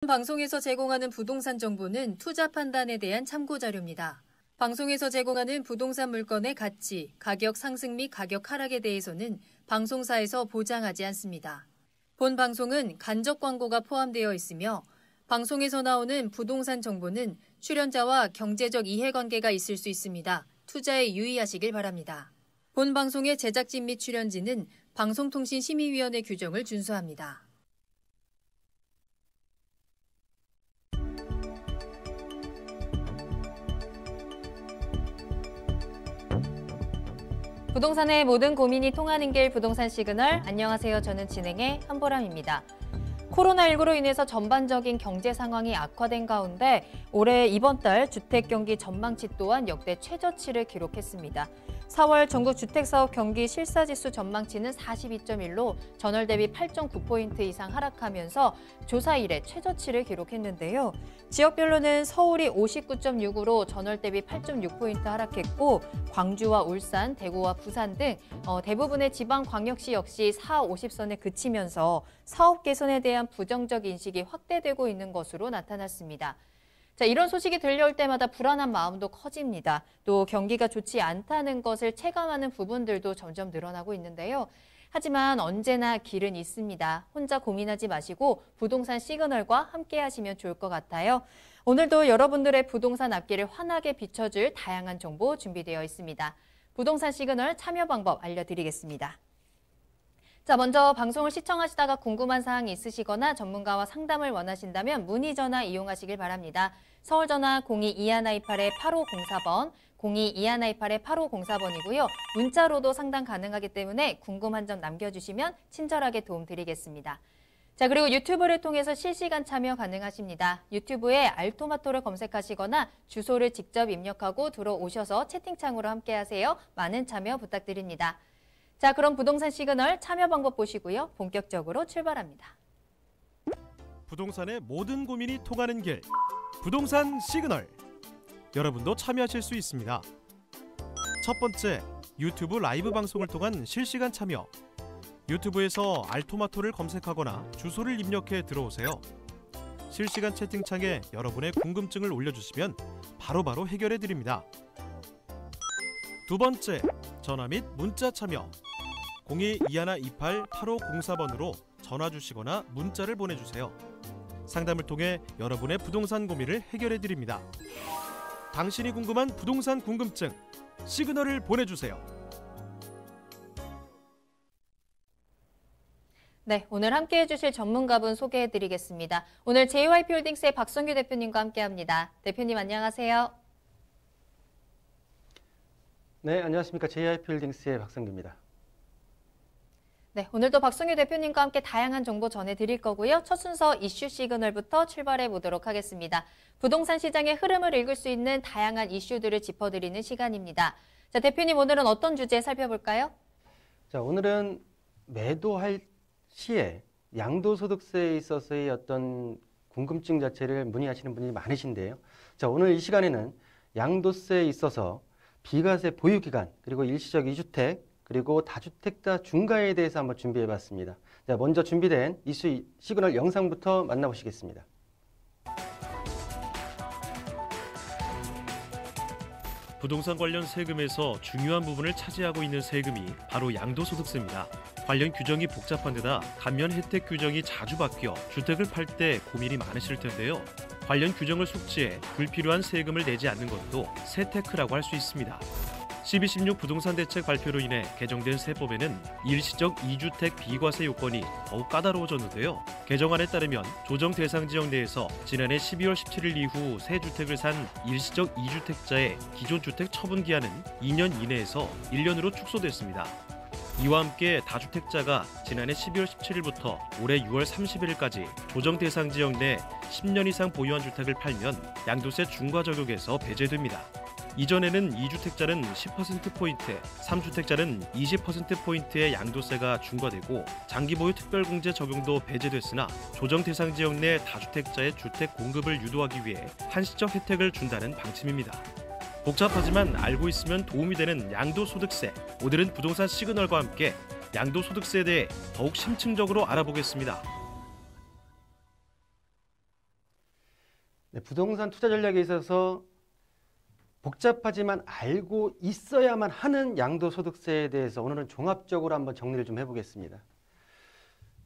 방송에서 제공하는 부동산 정보는 투자 판단에 대한 참고 자료입니다. 방송에서 제공하는 부동산 물건의 가치, 가격 상승 및 가격 하락에 대해서는 방송사에서 보장하지 않습니다. 본 방송은 간접 광고가 포함되어 있으며 방송에서 나오는 부동산 정보는 출연자와 경제적 이해관계가 있을 수 있습니다. 투자에 유의하시길 바랍니다. 본 방송의 제작진 및 출연진은 방송통신심의위원회 규정을 준수합니다. 부동산의 모든 고민이 통하는 길 부동산 시그널. 안녕하세요. 저는 진행의 한보람입니다. 코로나19로 인해서 전반적인 경제 상황이 악화된 가운데 올해 이번 달 주택 경기 전망치 또한 역대 최저치를 기록했습니다. 4월 전국 주택사업 경기 실사지수 전망치는 42.1로 전월 대비 8.9포인트 이상 하락하면서 조사 이래 최저치를 기록했는데요. 지역별로는 서울이 59.6으로 전월 대비 8.6포인트 하락했고 광주와 울산, 대구와 부산 등 대부분의 지방광역시 역시 4, 50선에 그치면서 사업 개선에 대한 부정적 인식이 확대되고 있는 것으로 나타났습니다. 자, 이런 소식이 들려올 때마다 불안한 마음도 커집니다. 또 경기가 좋지 않다는 것을 체감하는 부분들도 점점 늘어나고 있는데요. 하지만 언제나 길은 있습니다. 혼자 고민하지 마시고 부동산 시그널과 함께 하시면 좋을 것 같아요. 오늘도 여러분들의 부동산 앞길을 환하게 비춰줄 다양한 정보 준비되어 있습니다. 부동산 시그널 참여 방법 알려드리겠습니다. 자, 먼저 방송을 시청하시다가 궁금한 사항이 있으시거나 전문가와 상담을 원하신다면 문의 전화 이용하시길 바랍니다. 서울 전화 02-2128-8504번, 02-2128-8504번이고요. 문자로도 상담 가능하기 때문에 궁금한 점 남겨주시면 친절하게 도움드리겠습니다. 자, 그리고 유튜브를 통해서 실시간 참여 가능하십니다. 유튜브에 알토마토를 검색하시거나 주소를 직접 입력하고 들어오셔서 채팅창으로 함께하세요. 많은 참여 부탁드립니다. 자, 그럼 부동산 시그널 참여 방법 보시고요. 본격적으로 출발합니다. 부동산의 모든 고민이 통하는 길, 부동산 시그널. 여러분도 참여하실 수 있습니다. 첫 번째, 유튜브 라이브 방송을 통한 실시간 참여. 유튜브에서 알토마토를 검색하거나 주소를 입력해 들어오세요. 실시간 채팅창에 여러분의 궁금증을 올려주시면 바로바로 해결해 드립니다. 두 번째, 전화 및 문자 참여. 02-2128-8504번으로 전화 주시거나 문자를 보내주세요. 상담을 통해 여러분의 부동산 고민을 해결해 드립니다. 당신이 궁금한 부동산 궁금증, 시그널을 보내주세요. 네, 오늘 함께해 주실 전문가분 소개해 드리겠습니다. 오늘 JYP홀딩스의 박성규 대표님과 함께합니다. 대표님 안녕하세요. 네, 안녕하십니까. JYP홀딩스의 박성규입니다. 네, 오늘도 박성규 대표님과 함께 다양한 정보 전해드릴 거고요. 첫 순서 이슈 시그널부터 출발해 보도록 하겠습니다. 부동산 시장의 흐름을 읽을 수 있는 다양한 이슈들을 짚어드리는 시간입니다. 자, 대표님 오늘은 어떤 주제 살펴볼까요? 자, 오늘은 매도할 시에 양도소득세에 있어서의 어떤 궁금증 자체를 문의하시는 분이 많으신데요. 자, 오늘 이 시간에는 양도세에 있어서 비과세 보유기간, 그리고 일시적 2주택, 그리고 다주택자 중과에 대해서 한번 준비해봤습니다. 자, 먼저 준비된 이슈 시그널 영상부터 만나보시겠습니다. 부동산 관련 세금에서 중요한 부분을 차지하고 있는 세금이 바로 양도소득세입니다. 관련 규정이 복잡한 데다 감면 혜택 규정이 자주 바뀌어 주택을 팔 때 고민이 많으실 텐데요. 관련 규정을 숙지해 불필요한 세금을 내지 않는 것도 세테크라고 할 수 있습니다. 12.16 부동산 대책 발표로 인해 개정된 세법에는 일시적 2주택 비과세 요건이 더욱 까다로워졌는데요. 개정안에 따르면 조정 대상 지역 내에서 지난해 12월 17일 이후 새 주택을 산 일시적 2주택자의 기존 주택 처분 기한은 2년 이내에서 1년으로 축소됐습니다. 이와 함께 다주택자가 지난해 12월 17일부터 올해 6월 31일까지 조정 대상 지역 내 10년 이상 보유한 주택을 팔면 양도세 중과 적용에서 배제됩니다. 이전에는 2주택자는 10%포인트, 3주택자는 20%포인트의 양도세가 중과되고 장기보유 특별공제 적용도 배제됐으나 조정 대상 지역 내 다주택자의 주택 공급을 유도하기 위해 한시적 혜택을 준다는 방침입니다. 복잡하지만 알고 있으면 도움이 되는 양도소득세. 오늘은 부동산 시그널과 함께 양도소득세에 대해 더욱 심층적으로 알아보겠습니다. 네, 부동산 투자 전략에 있어서 복잡하지만 알고 있어야만 하는 양도소득세에 대해서 오늘은 종합적으로 한번 정리를 좀 해보겠습니다.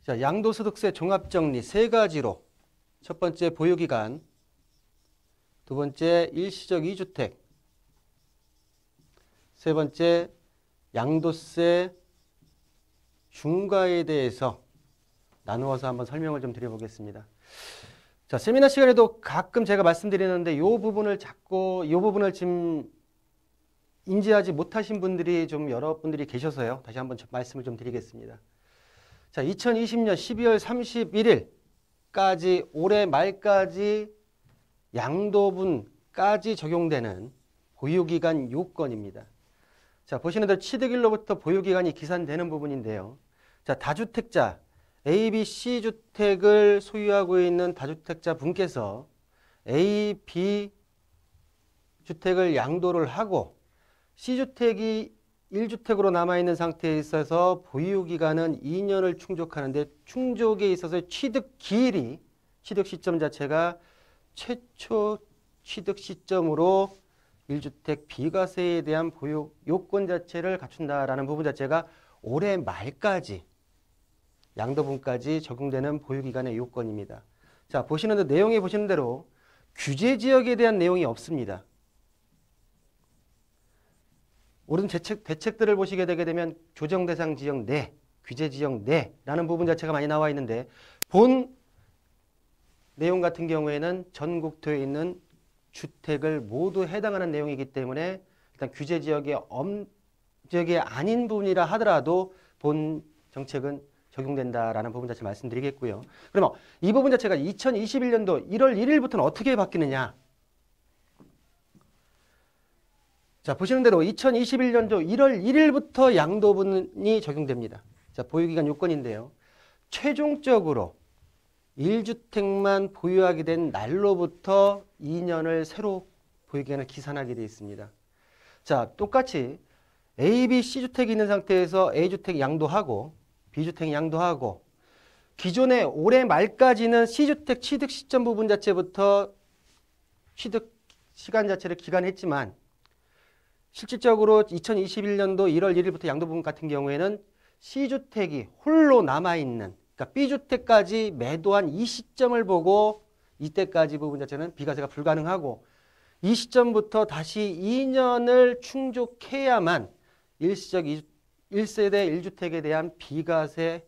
자, 양도소득세 종합정리 세 가지로 첫 번째 보유기간, 두 번째 일시적 2주택, 세 번째 양도세 중과에 대해서 나누어서 한번 설명을 좀 드려보겠습니다. 자, 세미나 시간에도 가끔 제가 말씀드리는데 이 부분을 지금 인지하지 못하신 분들이 좀 여러분들이 계셔서요. 다시 한번 말씀을 좀 드리겠습니다. 자, 2020년 12월 31일까지 올해 말까지 양도분까지 적용되는 보유기간 요건입니다. 자, 보시는 대로 취득일로부터 보유기간이 기산되는 부분인데요. 자, 다주택자 A, B, C 주택을 소유하고 있는 다주택자 분께서 A, B 주택을 양도를 하고 C주택이 1주택으로 남아있는 상태에 있어서 보유기간은 2년을 충족하는데 충족에 있어서 취득기일이 취득 시점 자체가 최초 취득 시점으로 1주택 비과세에 대한 보유 요건 자체를 갖춘다라는 부분 자체가 올해 말까지 양도분까지 적용되는 보유기간의 요건입니다. 자, 내용에 보시는 대로 규제지역에 대한 내용이 없습니다. 오른 대책들을 보시게 되게 되면 조정대상 지역 내, 규제지역 내라는 부분 자체가 많이 나와 있는데 본 내용 같은 경우에는 전국토에 있는 주택을 모두 해당하는 내용이기 때문에 일단 규제지역이 아닌 부분이라 하더라도 본 정책은 적용된다라는 부분 자체 말씀드리겠고요. 그러면 이 부분 자체가 2021년도 1월 1일부터는 어떻게 바뀌느냐? 자, 보시는 대로 2021년도 1월 1일부터 양도분이 적용됩니다. 자, 보유기간 요건인데요. 최종적으로 1주택만 보유하게 된 날로부터 2년을 새로 보유기간을 기산하게 되어 있습니다. 자, 똑같이 A, B, C주택이 있는 상태에서 A주택 양도하고 B주택 양도하고 기존에 올해 말까지는 C주택 취득 시점 부분 자체부터 취득 시간 자체를 기간했지만 실질적으로 2021년도 1월 1일부터 양도 부분 같은 경우에는 C주택이 홀로 남아있는 그러니까 B주택까지 매도한 이 시점을 보고 이때까지 부분 자체는 비과세가 불가능하고 이 시점부터 다시 2년을 충족해야만 일시적 1세대 1주택에 대한 비과세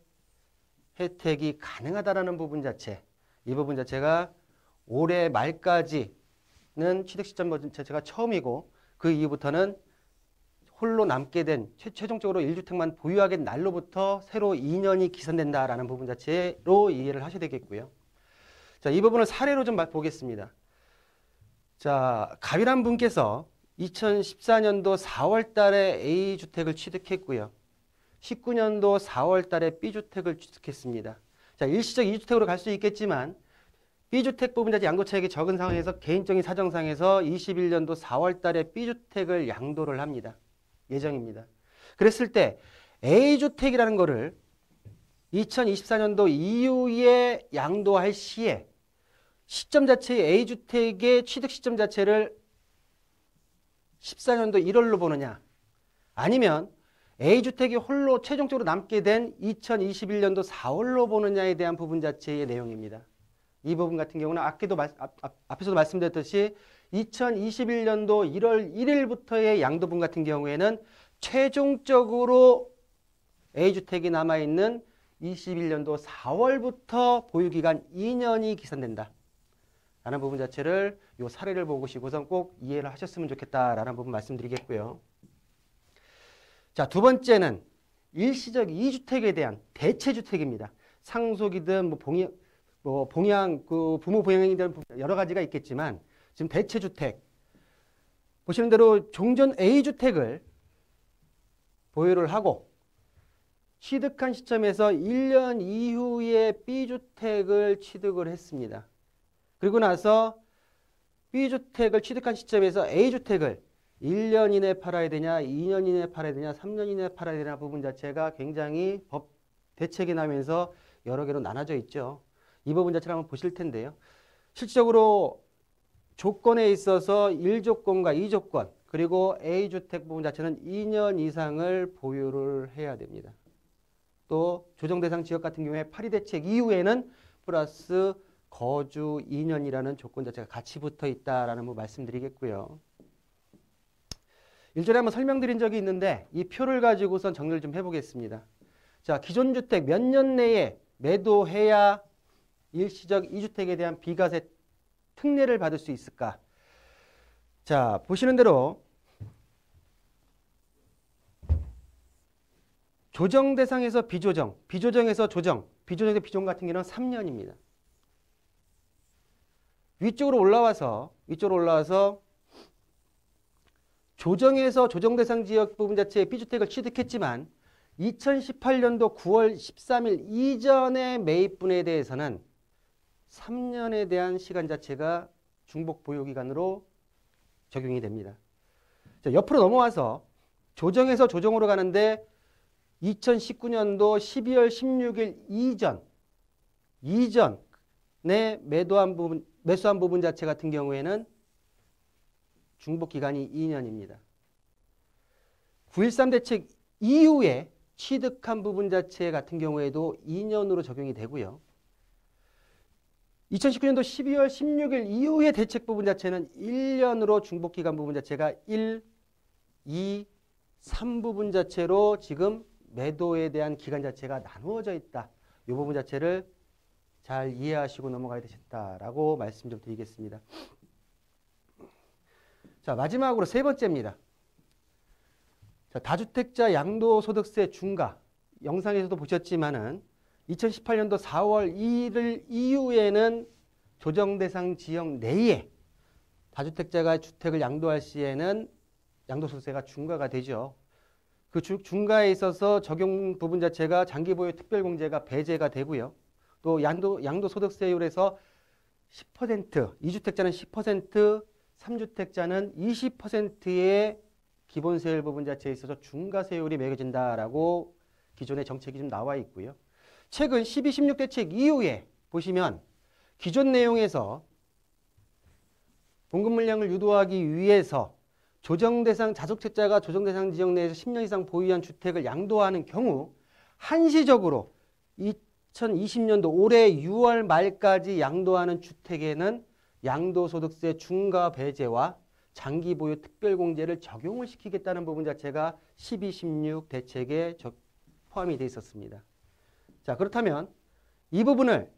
혜택이 가능하다라는 부분 자체, 이 부분 자체가 올해 말까지는 취득 시점 자체가 처음이고 그 이후부터는 홀로 남게 된 최종적으로 1주택만 보유하게 된 날로부터 새로 2년이 기산된다라는 부분 자체로 이해를 하셔야 되겠고요. 자, 이 부분을 사례로 좀 보겠습니다. 자, 갑이란 분께서 2014년도 4월 달에 A주택을 취득했고요. 19년도 4월 달에 B주택을 취득했습니다. 자, 일시적 2주택으로 갈 수 있겠지만 B주택 부분 자체 양도 차익이 적은 상황에서 개인적인 사정상에서 21년도 4월 달에 B주택을 양도를 합니다. 예정입니다. 그랬을 때 A주택이라는 거를 2024년도 이후에 양도할 시에 시점 자체의 A주택의 취득 시점 자체를 14년도 1월로 보느냐 아니면 A주택이 홀로 최종적으로 남게 된 2021년도 4월로 보느냐에 대한 부분 자체의 내용입니다. 이 부분 같은 경우는 앞에서도 말씀드렸듯이 2021년도 1월 1일부터의 양도분 같은 경우에는 최종적으로 A주택이 남아있는 21년도 4월부터 보유기간 2년이 기산된다. 라는 부분 자체를 이 사례를 보시고선 꼭 이해를 하셨으면 좋겠다라는 부분 말씀드리겠고요. 자, 두 번째는 일시적 2주택에 대한 대체주택입니다. 상속이든 봉양, 부모 봉양이든 여러 가지가 있겠지만 지금 대체주택 보시는 대로 종전 A주택을 보유를 하고 취득한 시점에서 1년 이후에 B주택을 취득을 했습니다. 그리고 나서 B주택을 취득한 시점에서 A주택을 1년 이내에 팔아야 되냐, 2년 이내에 팔아야 되냐, 3년 이내에 팔아야 되냐 부분 자체가 굉장히 법 대책이 나면서 여러 개로 나눠져 있죠. 이 부분 자체를 한번 보실 텐데요. 실질적으로 조건에 있어서 1조건과 2조건 그리고 A주택 부분 자체는 2년 이상을 보유를 해야 됩니다. 또 조정대상 지역 같은 경우에 파리 대책 이후에는 플러스 거주 2년이라는 조건 자체가 같이 붙어 있다라는 거 말씀드리겠고요. 일전에 한번 설명드린 적이 있는데 이 표를 가지고선 정리를 좀 해보겠습니다. 자, 기존 주택 몇 년 내에 매도해야 일시적 2주택에 대한 비과세 특례를 받을 수 있을까? 자, 보시는 대로 조정 대상에서 비조정, 비조정에서 조정, 비조정에서 비조정 같은 경우는 3년입니다. 위쪽으로 올라와서 조정에서 조정 대상 지역 부분 자체의 B주택을 취득했지만 2018년도 9월 13일 이전의 매입분에 대해서는 3년에 대한 시간 자체가 중복 보유 기간으로 적용이 됩니다. 자, 옆으로 넘어와서 조정에서 조정으로 가는데 2019년도 12월 16일 이전에 매수한 부분 자체 같은 경우에는 중복 기간이 2년입니다. 9.13 대책 이후에 취득한 부분 자체 같은 경우에도 2년으로 적용이 되고요. 2019년도 12월 16일 이후의 대책 부분 자체는 1년으로 중복 기간 부분 자체가 1, 2, 3 부분 자체로 지금 매도에 대한 기간 자체가 나누어져 있다. 이 부분 자체를 잘 이해하시고 넘어가야 되겠다라고 말씀 좀 드리겠습니다. 자, 마지막으로 세 번째입니다. 자, 다주택자 양도소득세 중과 영상에서도 보셨지만은 2018년도 4월 1일 이후에는 조정대상 지역 내에 다주택자가 주택을 양도할 시에는 양도소득세가 중과가 되죠. 그 중과에 있어서 적용 부분 자체가 장기보유 특별공제가 배제가 되고요. 또 양도소득세율에서 10%, 2주택자는 10%, 3주택자는 20%의 기본세율 부분 자체에 있어서 중과세율이 매겨진다라고 기존의 정책이 좀 나와 있고요. 최근 12.16 대책 이후에 보시면 기존 내용에서 공급 물량을 유도하기 위해서 조정대상 자주택자가 조정대상 지역 내에서 10년 이상 보유한 주택을 양도하는 경우 한시적으로 2020년도 올해 6월 말까지 양도하는 주택에는 양도소득세 중과 배제와 장기 보유 특별공제를 적용을 시키겠다는 부분 자체가 12.16 대책에 포함이 되어 있었습니다. 자, 그렇다면 이 부분을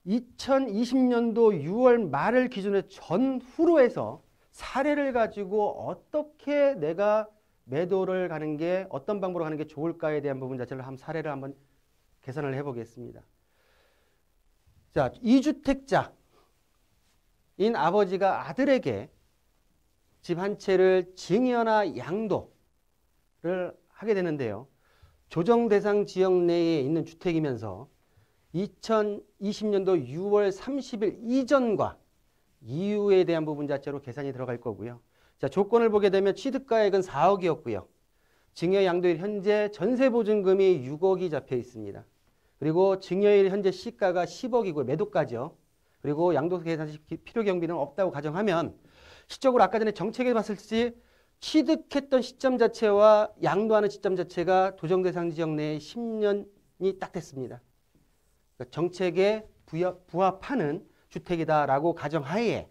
2020년도 6월 말을 기준으로 전후로 해서 사례를 가지고 어떻게 내가 매도를 가는 게 어떤 방법으로 가는 게 좋을까에 대한 부분 자체를 사례를 한번 계산을 해보겠습니다. 자, 2주택자인 아버지가 아들에게 집 한 채를 증여나 양도를 하게 되는데요. 조정 대상 지역 내에 있는 주택이면서 2020년도 6월 30일 이전과 이후에 대한 부분 자체로 계산이 들어갈 거고요. 자, 조건을 보게 되면 취득가액은 4억이었고요. 증여 양도일 현재 전세보증금이 6억이 잡혀 있습니다. 그리고 증여일 현재 시가가 10억이고요. 매도가죠. 그리고 양도세 계산 시 필요 경비는 없다고 가정하면 시적으로 아까 전에 정책에 봤을 때 취득했던 시점 자체와 양도하는 시점 자체가 조정대상 지역 내에 10년이 딱 됐습니다. 그러니까 정책에 부합하는 주택이다라고 가정하에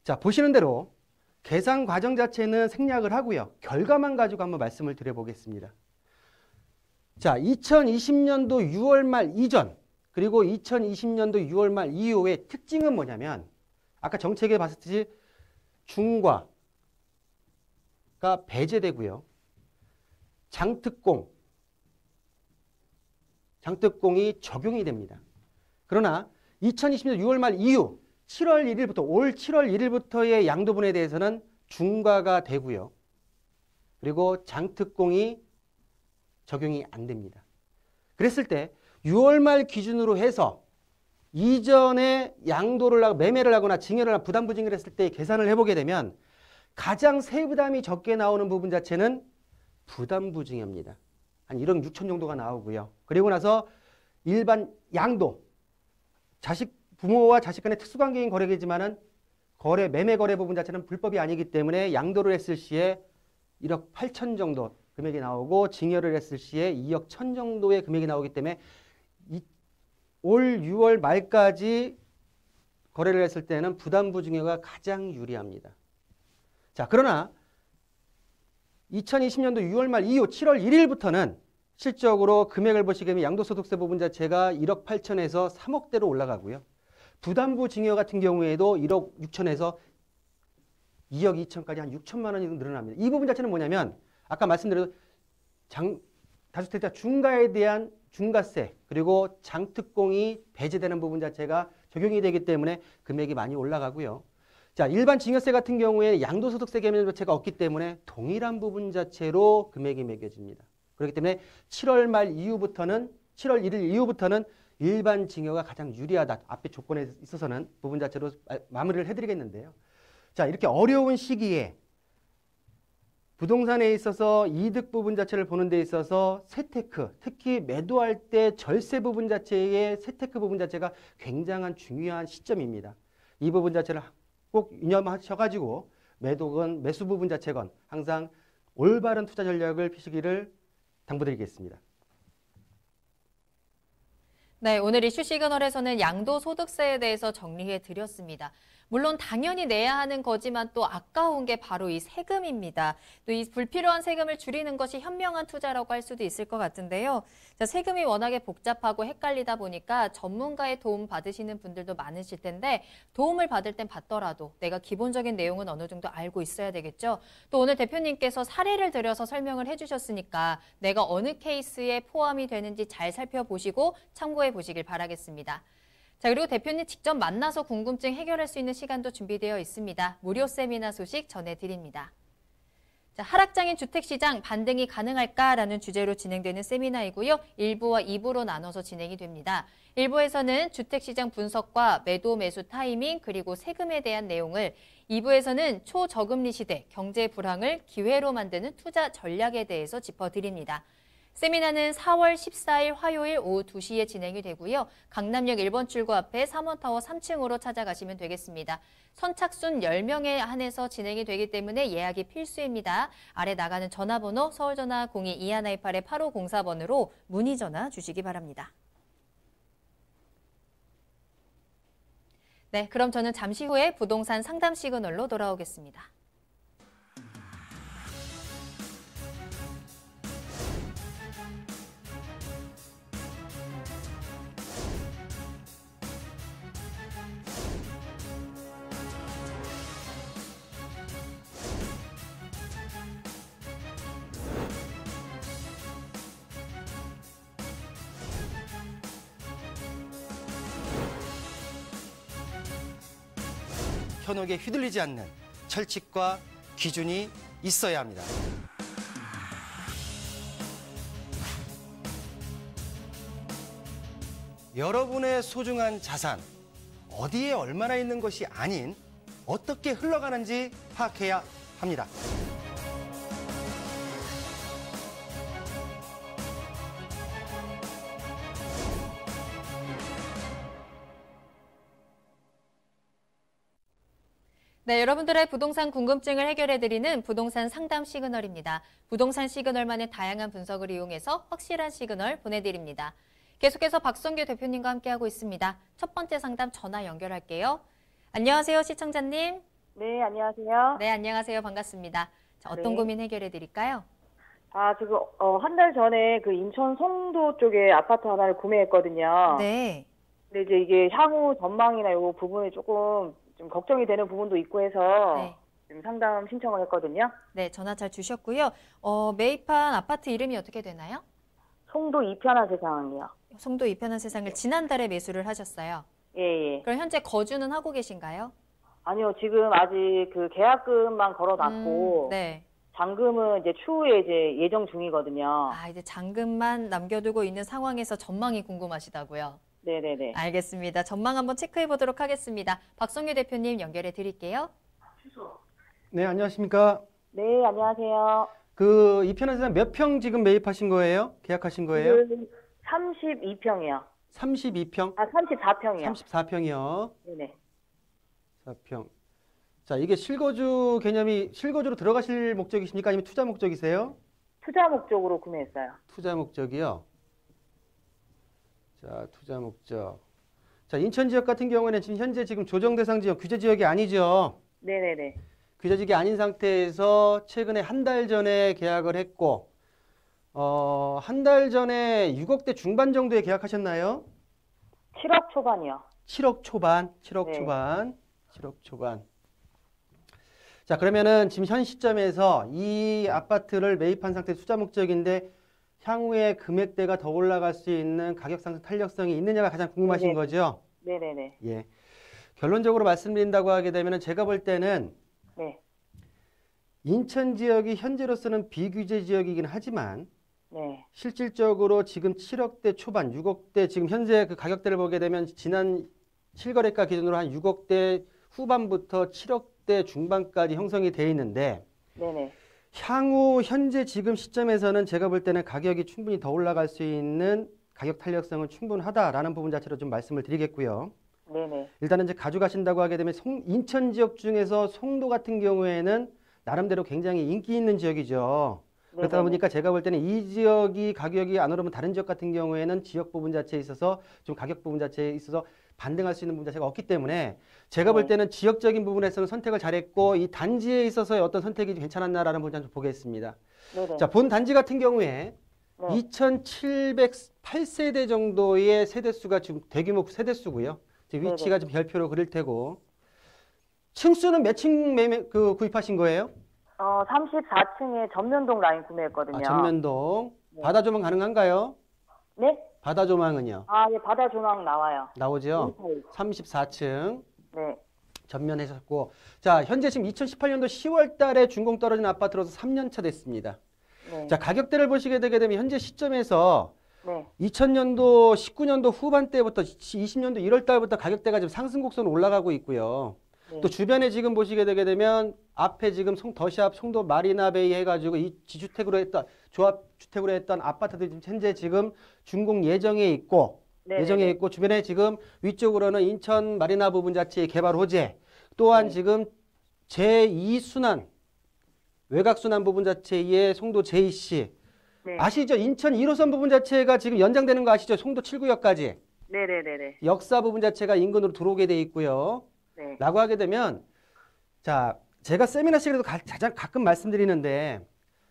자, 보시는 대로 계산 과정 자체는 생략을 하고요. 결과만 가지고 한번 말씀을 드려보겠습니다. 자, 2020년도 6월 말 이전 그리고 2020년도 6월 말 이후의 특징은 뭐냐면 아까 정책에 봤을 때 중과가 배제되고요. 장특공이 적용이 됩니다. 그러나 2020년 6월 말 이후 7월 1일부터 올 7월 1일부터의 양도분에 대해서는 중과가 되고요. 그리고 장특공이 적용이 안 됩니다. 그랬을 때 6월 말 기준으로 해서 이전에 양도를 하고 매매를 하거나 증여를 하거나 부담부증을 했을 때 계산을 해보게 되면 가장 세부담이 적게 나오는 부분 자체는 부담부증입니다. 한 1억 6천 정도가 나오고요. 그리고 나서 일반 양도 부모와 자식 간의 특수관계인 거래이지만은 매매 거래 부분 자체는 불법이 아니기 때문에 양도를 했을 시에 1억 8천 정도 금액이 나오고 증여를 했을 시에 2억 1천 정도의 금액이 나오기 때문에 올 6월 말까지 거래를 했을 때는 부담부 증여가 가장 유리합니다. 자, 그러나 2020년도 6월 말 이후 7월 1일부터는 실적으로 금액을 보시게 되면 양도소득세 부분 자체가 1억 8천에서 3억대로 올라가고요. 부담부 증여 같은 경우에도 1억 6천에서 2억 2천까지 한 6천만 원이 늘어납니다. 이 부분 자체는 뭐냐면 아까 말씀드린 다주택자 중가에 대한 중가세 그리고 장특공이 배제되는 부분 자체가 적용이 되기 때문에 금액이 많이 올라가고요. 자, 일반 증여세 같은 경우에 양도소득세 개념 자체가 없기 때문에 동일한 부분 자체로 금액이 매겨집니다. 그렇기 때문에 7월 말 이후부터는 7월 1일 이후부터는 일반 증여가 가장 유리하다. 앞에 조건에 있어서는 부분 자체로 마무리를 해드리겠는데요. 자, 이렇게 어려운 시기에 부동산에 있어서 이득 부분 자체를 보는 데 있어서 세테크, 특히 매도할 때 절세 부분 자체의 세테크 부분 자체가 굉장한 중요한 시점입니다. 이 부분 자체를 꼭 유념하셔가지고 매도건 매수 부분 자체건 항상 올바른 투자 전략을 피시기를 당부드리겠습니다. 네, 오늘 이슈 시그널에서는 양도소득세에 대해서 정리해 드렸습니다. 물론 당연히 내야 하는 거지만 또 아까운 게 바로 이 세금입니다. 또 이 불필요한 세금을 줄이는 것이 현명한 투자라고 할 수도 있을 것 같은데요. 자, 세금이 워낙에 복잡하고 헷갈리다 보니까 전문가의 도움 받으시는 분들도 많으실 텐데 도움을 받을 땐 받더라도 내가 기본적인 내용은 어느 정도 알고 있어야 되겠죠. 또 오늘 대표님께서 사례를 들여서 설명을 해주셨으니까 내가 어느 케이스에 포함이 되는지 잘 살펴보시고 참고해 보시길 바라겠습니다. 자, 그리고 대표님 직접 만나서 궁금증 해결할 수 있는 시간도 준비되어 있습니다. 무료 세미나 소식 전해드립니다. 자, 하락장인 주택시장 반등이 가능할까라는 주제로 진행되는 세미나이고요. 1부와 2부로 나눠서 진행이 됩니다. 1부에서는 주택시장 분석과 매도 매수 타이밍 그리고 세금에 대한 내용을 2부에서는 초저금리 시대 경제 불황을 기회로 만드는 투자 전략에 대해서 짚어드립니다. 세미나는 4월 14일 화요일 오후 2시에 진행이 되고요. 강남역 1번 출구 앞에 3원타워 3층으로 찾아가시면 되겠습니다. 선착순 10명에 한해서 진행이 되기 때문에 예약이 필수입니다. 아래 나가는 전화번호 서울전화 02-2128-8504번으로 문의 전화 주시기 바랍니다. 네, 그럼 저는 잠시 후에 부동산 상담 시그널로 돌아오겠습니다. 현혹에 휘둘리지 않는 철칙과 기준이 있어야 합니다. 여러분의 소중한 자산, 어디에 얼마나 있는 것이 아닌 어떻게 흘러가는지 파악해야 합니다. 네, 여러분들의 부동산 궁금증을 해결해드리는 부동산 상담 시그널입니다. 부동산 시그널만의 다양한 분석을 이용해서 확실한 시그널 보내드립니다. 계속해서 박성규 대표님과 함께하고 있습니다. 첫 번째 상담 전화 연결할게요. 안녕하세요, 시청자님. 네, 안녕하세요. 네, 안녕하세요. 반갑습니다. 자, 어떤 네. 고민 해결해드릴까요? 지금 한 달 전에 그 인천 송도 쪽에 아파트 하나를 구매했거든요. 네. 근데 이제 이게 향후 전망이나 요 부분이 조금 좀 걱정이 되는 부분도 있고 해서 네. 지금 상담 신청을 했거든요. 네, 전화 잘 주셨고요. 매입한 아파트 이름이 어떻게 되나요? 송도 이편한 세상이요. 송도 이편한 세상을 지난달에 매수를 하셨어요. 예, 예. 그럼 현재 거주는 하고 계신가요? 아니요, 지금 아직 그 계약금만 걸어놨고 네. 잔금은 이제 추후에 이제 예정 중이거든요. 이제 잔금만 남겨두고 있는 상황에서 전망이 궁금하시다고요? 네네네. 알겠습니다. 전망 한번 체크해 보도록 하겠습니다. 박성규 대표님 연결해 드릴게요. 네, 안녕하십니까? 네, 안녕하세요. 이편한 세상 몇 평 지금 매입하신 거예요? 계약하신 거예요? 32평이요. 32평? 아, 34평이요. 34평이요. 네네. 4평. 자, 이게 실거주 개념이 실거주로 들어가실 목적이십니까? 아니면 투자 목적이세요? 투자 목적으로 구매했어요. 투자 목적이요. 자, 투자 목적. 자, 인천 지역 같은 경우에는 지금 현재 지금 조정 대상 지역, 규제 지역이 아니죠. 네네네. 규제 지역이 아닌 상태에서 최근에 한 달 전에 계약을 했고, 한 달 전에 6억대 중반 정도에 계약하셨나요? 7억 초반이요. 7억 초반, 7억 네. 초반, 7억 초반. 자, 그러면은 지금 현 시점에서 이 아파트를 매입한 상태 투자 목적인데 향후에 금액대가 더 올라갈 수 있는 가격 상승 탄력성이 있느냐가 가장 궁금하신 네네. 거죠? 네네네. 예. 결론적으로 말씀드린다고 하게 되면은 제가 볼 때는 네. 인천 지역이 현재로서는 비규제 지역이긴 하지만 네. 실질적으로 지금 7억대 초반, 6억대 지금 현재 그 가격대를 보게 되면 지난 실거래가 기준으로 한 6억대 후반부터 7억대 중반까지 형성이 돼 있는데 네네. 향후 현재 지금 시점에서는 제가 볼 때는 가격이 충분히 더 올라갈 수 있는 가격 탄력성은 충분하다라는 부분 자체로 좀 말씀을 드리겠고요. 네네. 일단은 이제 가져가신다고 하게 되면 인천 지역 중에서 송도 같은 경우에는 나름대로 굉장히 인기 있는 지역이죠. 그러다 네네네. 보니까 제가 볼 때는 이 지역이 가격이 안 오르면 다른 지역 같은 경우에는 지역 부분 자체에 있어서 좀 가격 부분 자체에 있어서 반등할 수 있는 부분 자체가 없기 때문에 제가 볼 네. 때는 지역적인 부분에서는 선택을 잘했고 이 단지에 있어서의 어떤 선택이 괜찮았나라는 부분을 좀 보겠습니다. 네네. 자, 본 단지 같은 경우에 네. 2,708세대 정도의 세대수가 지금 대규모 세대수고요. 지금 위치가 좀 별표로 그릴 테고 층수는 몇 층 구입하신 거예요? 34층에 전면동 라인 구매했거든요. 아, 전면동. 네. 바다 조망 가능한가요? 네? 바다 조망은요? 아, 예, 바다 조망 나와요. 나오죠? 인사이드. 34층 네. 전면하셨고 자, 현재 지금 2018년도 10월 달에 준공 떨어진 아파트로서 3년 차 됐습니다. 네. 자, 가격대를 보시게 되게 되면 현재 시점에서 네. 2000년도 19년도 후반대부터 20년도 1월 달부터 가격대가 지금 상승 곡선으로 올라가고 있고요. 네. 또 주변에 지금 보시게 되게 되면 앞에 지금 더샵, 송도 마리나베이 해가지고 이 지주택으로 했던 조합 주택으로 했던 아파트들이 지금 현재 지금 준공 예정에 있고 네네네. 예정에 있고 주변에 지금 위쪽으로는 인천 마리나 부분 자체의 개발 호재 또한 네. 지금 제2순환 외곽순환 부분 자체의 송도 JC 네. 아시죠? 인천 1호선 부분 자체가 지금 연장되는 거 아시죠? 송도 7구역까지 네네네네. 역사 부분 자체가 인근으로 들어오게 돼 있고요. 네. 라고 하게 되면 자, 제가 세미나 시간에도 가끔 말씀드리는데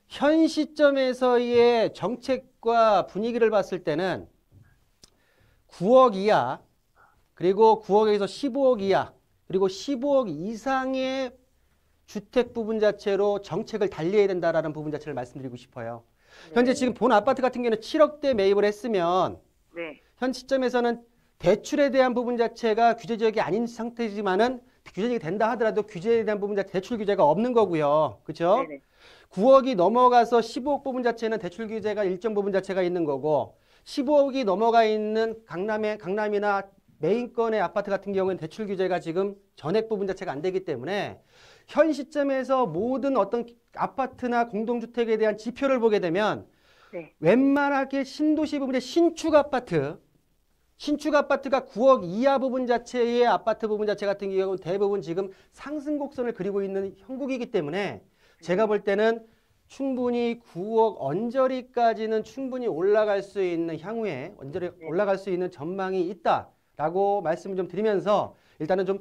현 시점에서의 정책과 분위기를 봤을 때는 9억 이하 그리고 9억에서 15억 이하 그리고 15억 이상의 주택 부분 자체로 정책을 달리해야 된다라는 부분 자체를 말씀드리고 싶어요. 현재 지금 본 아파트 같은 경우는 7억대 매입을 했으면 네. 현 시점에서는 대출에 대한 부분 자체가 규제 지역이 아닌 상태지만은 규제 지역이 된다 하더라도 규제에 대한 부분 자체 대출 규제가 없는 거고요. 그렇죠? 네네. 9억이 넘어가서 15억 부분 자체는 대출 규제가 일정 부분 자체가 있는 거고 15억이 넘어가 있는 강남이나 메인권의 아파트 같은 경우는 대출 규제가 지금 전액 부분 자체가 안 되기 때문에 현 시점에서 모든 어떤 아파트나 공동주택에 대한 지표를 보게 되면 네. 웬만하게 신도시 부분의 신축 아파트가 9억 이하 부분 자체의 아파트 부분 자체 같은 경우는 대부분 지금 상승 곡선을 그리고 있는 형국이기 때문에 제가 볼 때는 충분히 9억 언저리까지는 충분히 올라갈 수 있는 향후에 언저리 올라갈 수 있는 전망이 있다라고 말씀을 좀 드리면서 일단은 좀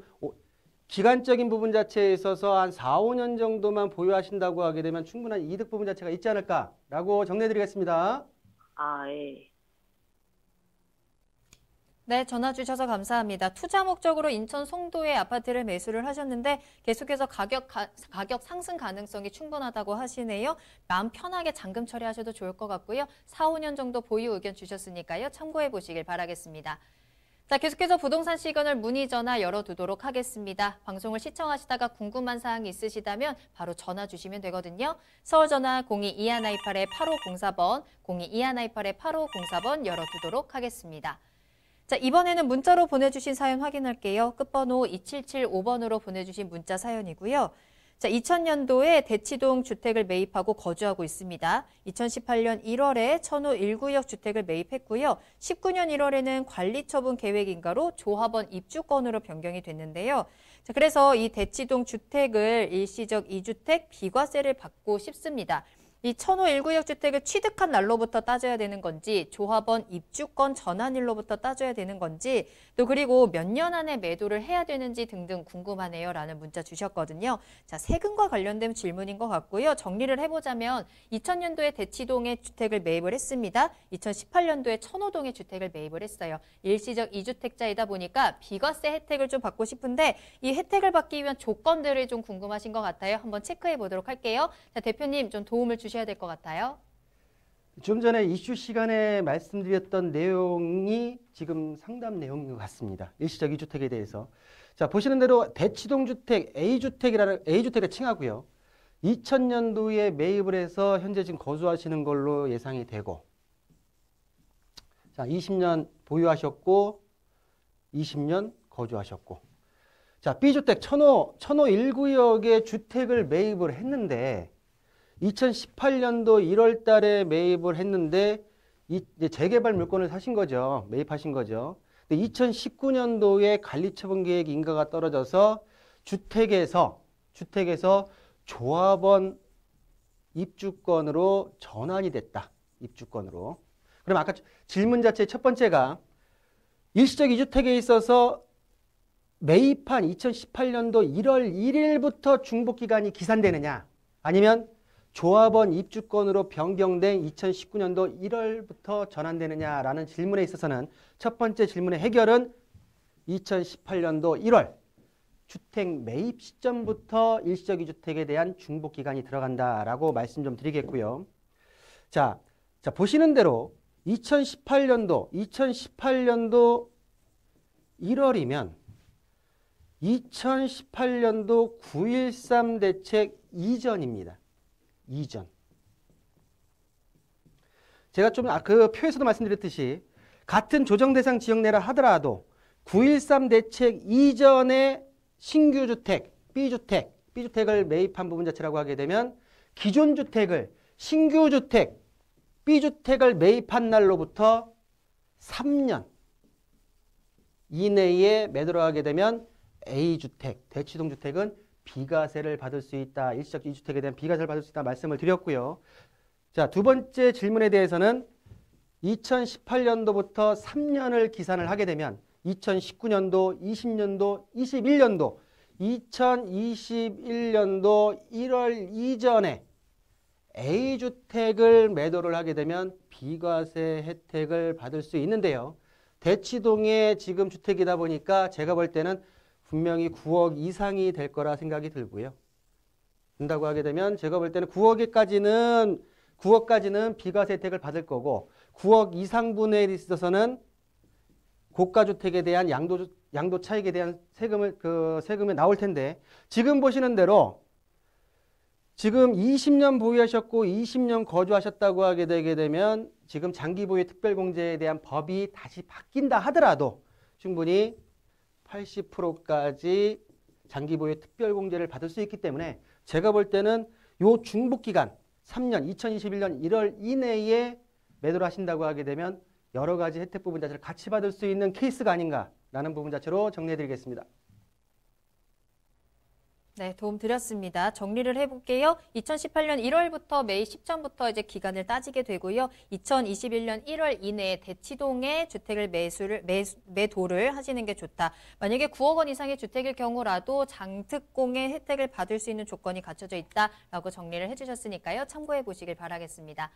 기간적인 부분 자체에 있어서 한 4, 5년 정도만 보유하신다고 하게 되면 충분한 이득 부분 자체가 있지 않을까라고 정리해드리겠습니다. 아, 예. 네, 전화 주셔서 감사합니다. 투자 목적으로 인천 송도의 아파트를 매수를 하셨는데 계속해서 가격 상승 가능성이 충분하다고 하시네요. 마음 편하게 잔금 처리하셔도 좋을 것 같고요. 4, 5년 정도 보유 의견 주셨으니까요. 참고해 보시길 바라겠습니다. 자, 계속해서 부동산 시그널 문의 전화 열어두도록 하겠습니다. 방송을 시청하시다가 궁금한 사항이 있으시다면 바로 전화 주시면 되거든요. 서울 전화 022128-8504번, 022128-8504번 열어두도록 하겠습니다. 자, 이번에는 문자로 보내주신 사연 확인할게요. 끝번호 2775번으로 보내주신 문자 사연이고요. 자, 2000년도에 대치동 주택을 매입하고 거주하고 있습니다. 2018년 1월에 천호 1구역 주택을 매입했고요. 19년 1월에는 관리처분 계획인가로 조합원 입주권으로 변경이 됐는데요. 자, 그래서 이 대치동 주택을 일시적 2주택 비과세를 받고 싶습니다. 이 천호 1구역 주택을 취득한 날로부터 따져야 되는 건지, 조합원 입주권 전환일로부터 따져야 되는 건지, 또 그리고 몇 년 안에 매도를 해야 되는지 등등 궁금하네요 라는 문자 주셨거든요. 자, 세금과 관련된 질문인 것 같고요. 정리를 해보자면 2000년도에 대치동에 주택을 매입을 했습니다. 2018년도에 천호동에 주택을 매입을 했어요. 일시적 2주택자이다 보니까 비과세 혜택을 좀 받고 싶은데 이 혜택을 받기 위한 조건들을 좀 궁금하신 것 같아요. 한번 체크해 보도록 할게요. 자, 대표님 좀 도움을 주셔야 될 것 같아요. 좀 전에 이슈 시간에 말씀드렸던 내용이 지금 상담 내용인 것 같습니다. 일시적 2주택에 대해서. 자, 보시는 대로 대치동 주택 A주택을 칭하고요. 2000년도에 매입을 해서 현재 지금 거주하시는 걸로 예상이 되고, 자, 20년 보유하셨고 20년 거주하셨고, 자, B주택 천호 1구역에 주택을 매입을 했는데 2018년도 1월 달에 매입을 했는데 이제 재개발 물건을 사신 거죠. 매입하신 거죠. 근데 2019년도에 관리처분 계획 인가가 떨어져서 주택에서 조합원 입주권으로 전환이 됐다. 입주권으로. 그럼 아까 질문 자체 첫 번째가 일시적 2주택에 있어서 매입한 2018년도 1월 1일부터 중복기간이 기산되느냐, 아니면 조합원 입주권으로 변경된 2019년도 1월부터 전환되느냐라는 질문에 있어서는 첫 번째 질문의 해결은 2018년도 1월 주택 매입 시점부터 일시적 2주택에 대한 중복기간이 들어간다라고 말씀 좀 드리겠고요. 자, 보시는 대로 2018년도 1월이면 2018년도 9.13 대책 이전입니다. 이전. 제가 좀 그 표에서도 말씀드렸듯이 같은 조정 대상 지역 내라 하더라도 9.13 대책 이전의 신규 주택, B주택을 매입한 부분 자체라고 하게 되면 기존 주택을 신규 주택, B주택을 매입한 날로부터 3년 이내에 매도를 하게 되면 A주택, 대치동 주택은 비과세를 받을 수 있다. 일시적 2주택에 대한 비과세를 받을 수 있다 말씀을 드렸고요. 자, 두 번째 질문에 대해서는 2018년도부터 3년을 기산을 하게 되면 2019년도, 20년도, 21년도, 2021년도 1월 이전에 A주택을 매도를 하게 되면 비과세 혜택을 받을 수 있는데요. 대치동에 지금 주택이다 보니까 제가 볼 때는 분명히 9억 이상이 될 거라 생각이 들고요. 된다고 하게 되면 제가 볼 때는 9억까지는 비과세 혜택을 받을 거고 9억 이상분에 있어서는 고가주택에 대한 양도 차익에 대한 세금이 나올 텐데, 지금 보시는 대로 지금 20년 보유하셨고 20년 거주하셨다고 하게 되게 되면 지금 장기보유 특별공제에 대한 법이 다시 바뀐다 하더라도 충분히 80%까지 장기보유 특별공제를 받을 수 있기 때문에 제가 볼 때는 요 중복기간 3년 2021년 1월 이내에 매도를 하신다고 하게 되면 여러 가지 혜택 부분 자체를 같이 받을 수 있는 케이스가 아닌가라는 부분 자체로 정리해드리겠습니다. 네, 도움 드렸습니다. 정리를 해볼게요. 2018년 1월부터 매입 시점부터 이제 기간을 따지게 되고요. 2021년 1월 이내에 대치동의 주택을 매도를 하시는 게 좋다. 만약에 9억 원 이상의 주택일 경우라도 장특공의 혜택을 받을 수 있는 조건이 갖춰져 있다라고 정리를 해주셨으니까요. 참고해 보시길 바라겠습니다.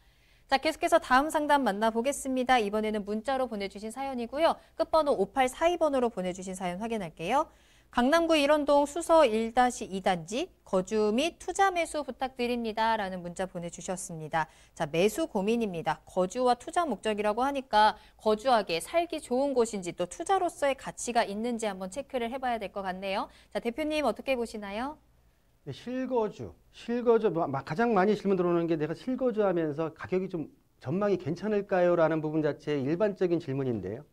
자, 계속해서 다음 상담 만나보겠습니다. 이번에는 문자로 보내주신 사연이고요. 끝번호 5842번으로 보내주신 사연 확인할게요. 강남구 일원동 수서 1-2단지 거주 및 투자 매수 부탁드립니다. 라는 문자 보내주셨습니다. 자, 매수 고민입니다. 거주와 투자 목적이라고 하니까 거주하기에 살기 좋은 곳인지 또 투자로서의 가치가 있는지 한번 체크를 해봐야 될 것 같네요. 자, 대표님 어떻게 보시나요? 네, 실거주 가장 많이 질문 들어오는 게 내가 실거주하면서 가격이 좀 전망이 괜찮을까요? 라는 부분 자체의 일반적인 질문인데요.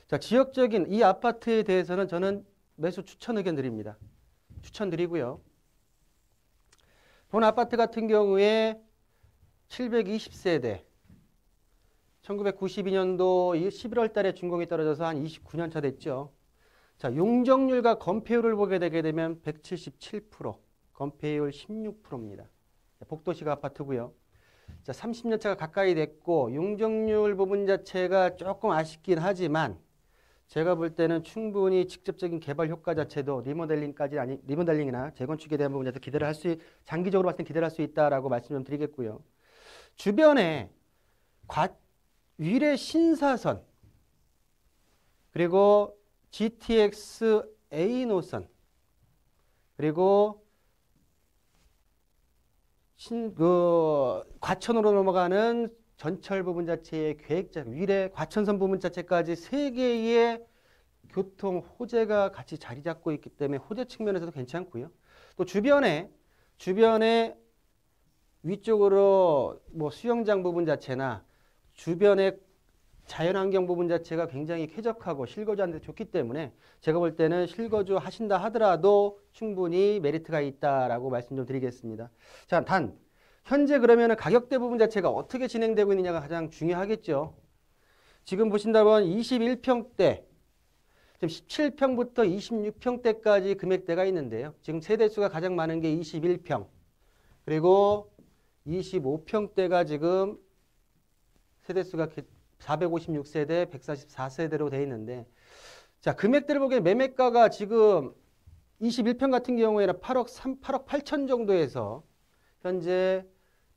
자, 지역적인 이 아파트에 대해서는 저는 매수 추천 의견 드립니다. 추천드리고요. 본 아파트 같은 경우에 720세대, 1992년도 11월 달에 준공이 떨어져서 한 29년 차 됐죠. 자, 용적률과 건폐율을 보게 되게 되면 177%, 건폐율 16%입니다. 복도식 아파트고요. 자, 30년 차가 가까이 됐고 용적률 부분 자체가 조금 아쉽긴 하지만 제가 볼 때는 충분히 직접적인 개발 효과 자체도 리모델링이나 재건축에 대한 부분 자체 기대를 할 수, 장기적으로 봤을 때 기대를 할 수 있다라고 말씀 좀 드리겠고요. 주변에 위례 신사선, 그리고 GTX A 노선, 그리고 과천으로 넘어가는 전철 부분 자체의 계획자, 위례 과천선 부분 자체까지 세 개의 교통 호재가 같이 자리 잡고 있기 때문에 호재 측면에서도 괜찮고요. 또 주변에 위쪽으로 뭐 수영장 부분 자체나 주변의 자연환경 부분 자체가 굉장히 쾌적하고 실거주하는 데 좋기 때문에 제가 볼 때는 실거주 하신다 하더라도 충분히 메리트가 있다라고 말씀 좀 드리겠습니다. 자, 단 현재 그러면 가격대 부분 자체가 어떻게 진행되고 있느냐가 가장 중요하겠죠. 지금 보신다면 21평대, 지금 17평부터 26평대까지 금액대가 있는데요. 지금 세대수가 가장 많은 게 21평, 그리고 25평대가 지금 세대수가 456세대, 144세대로 되어 있는데, 자, 금액대를 보기에 매매가가 지금 21평 같은 경우에는 8억 8천 정도에서 현재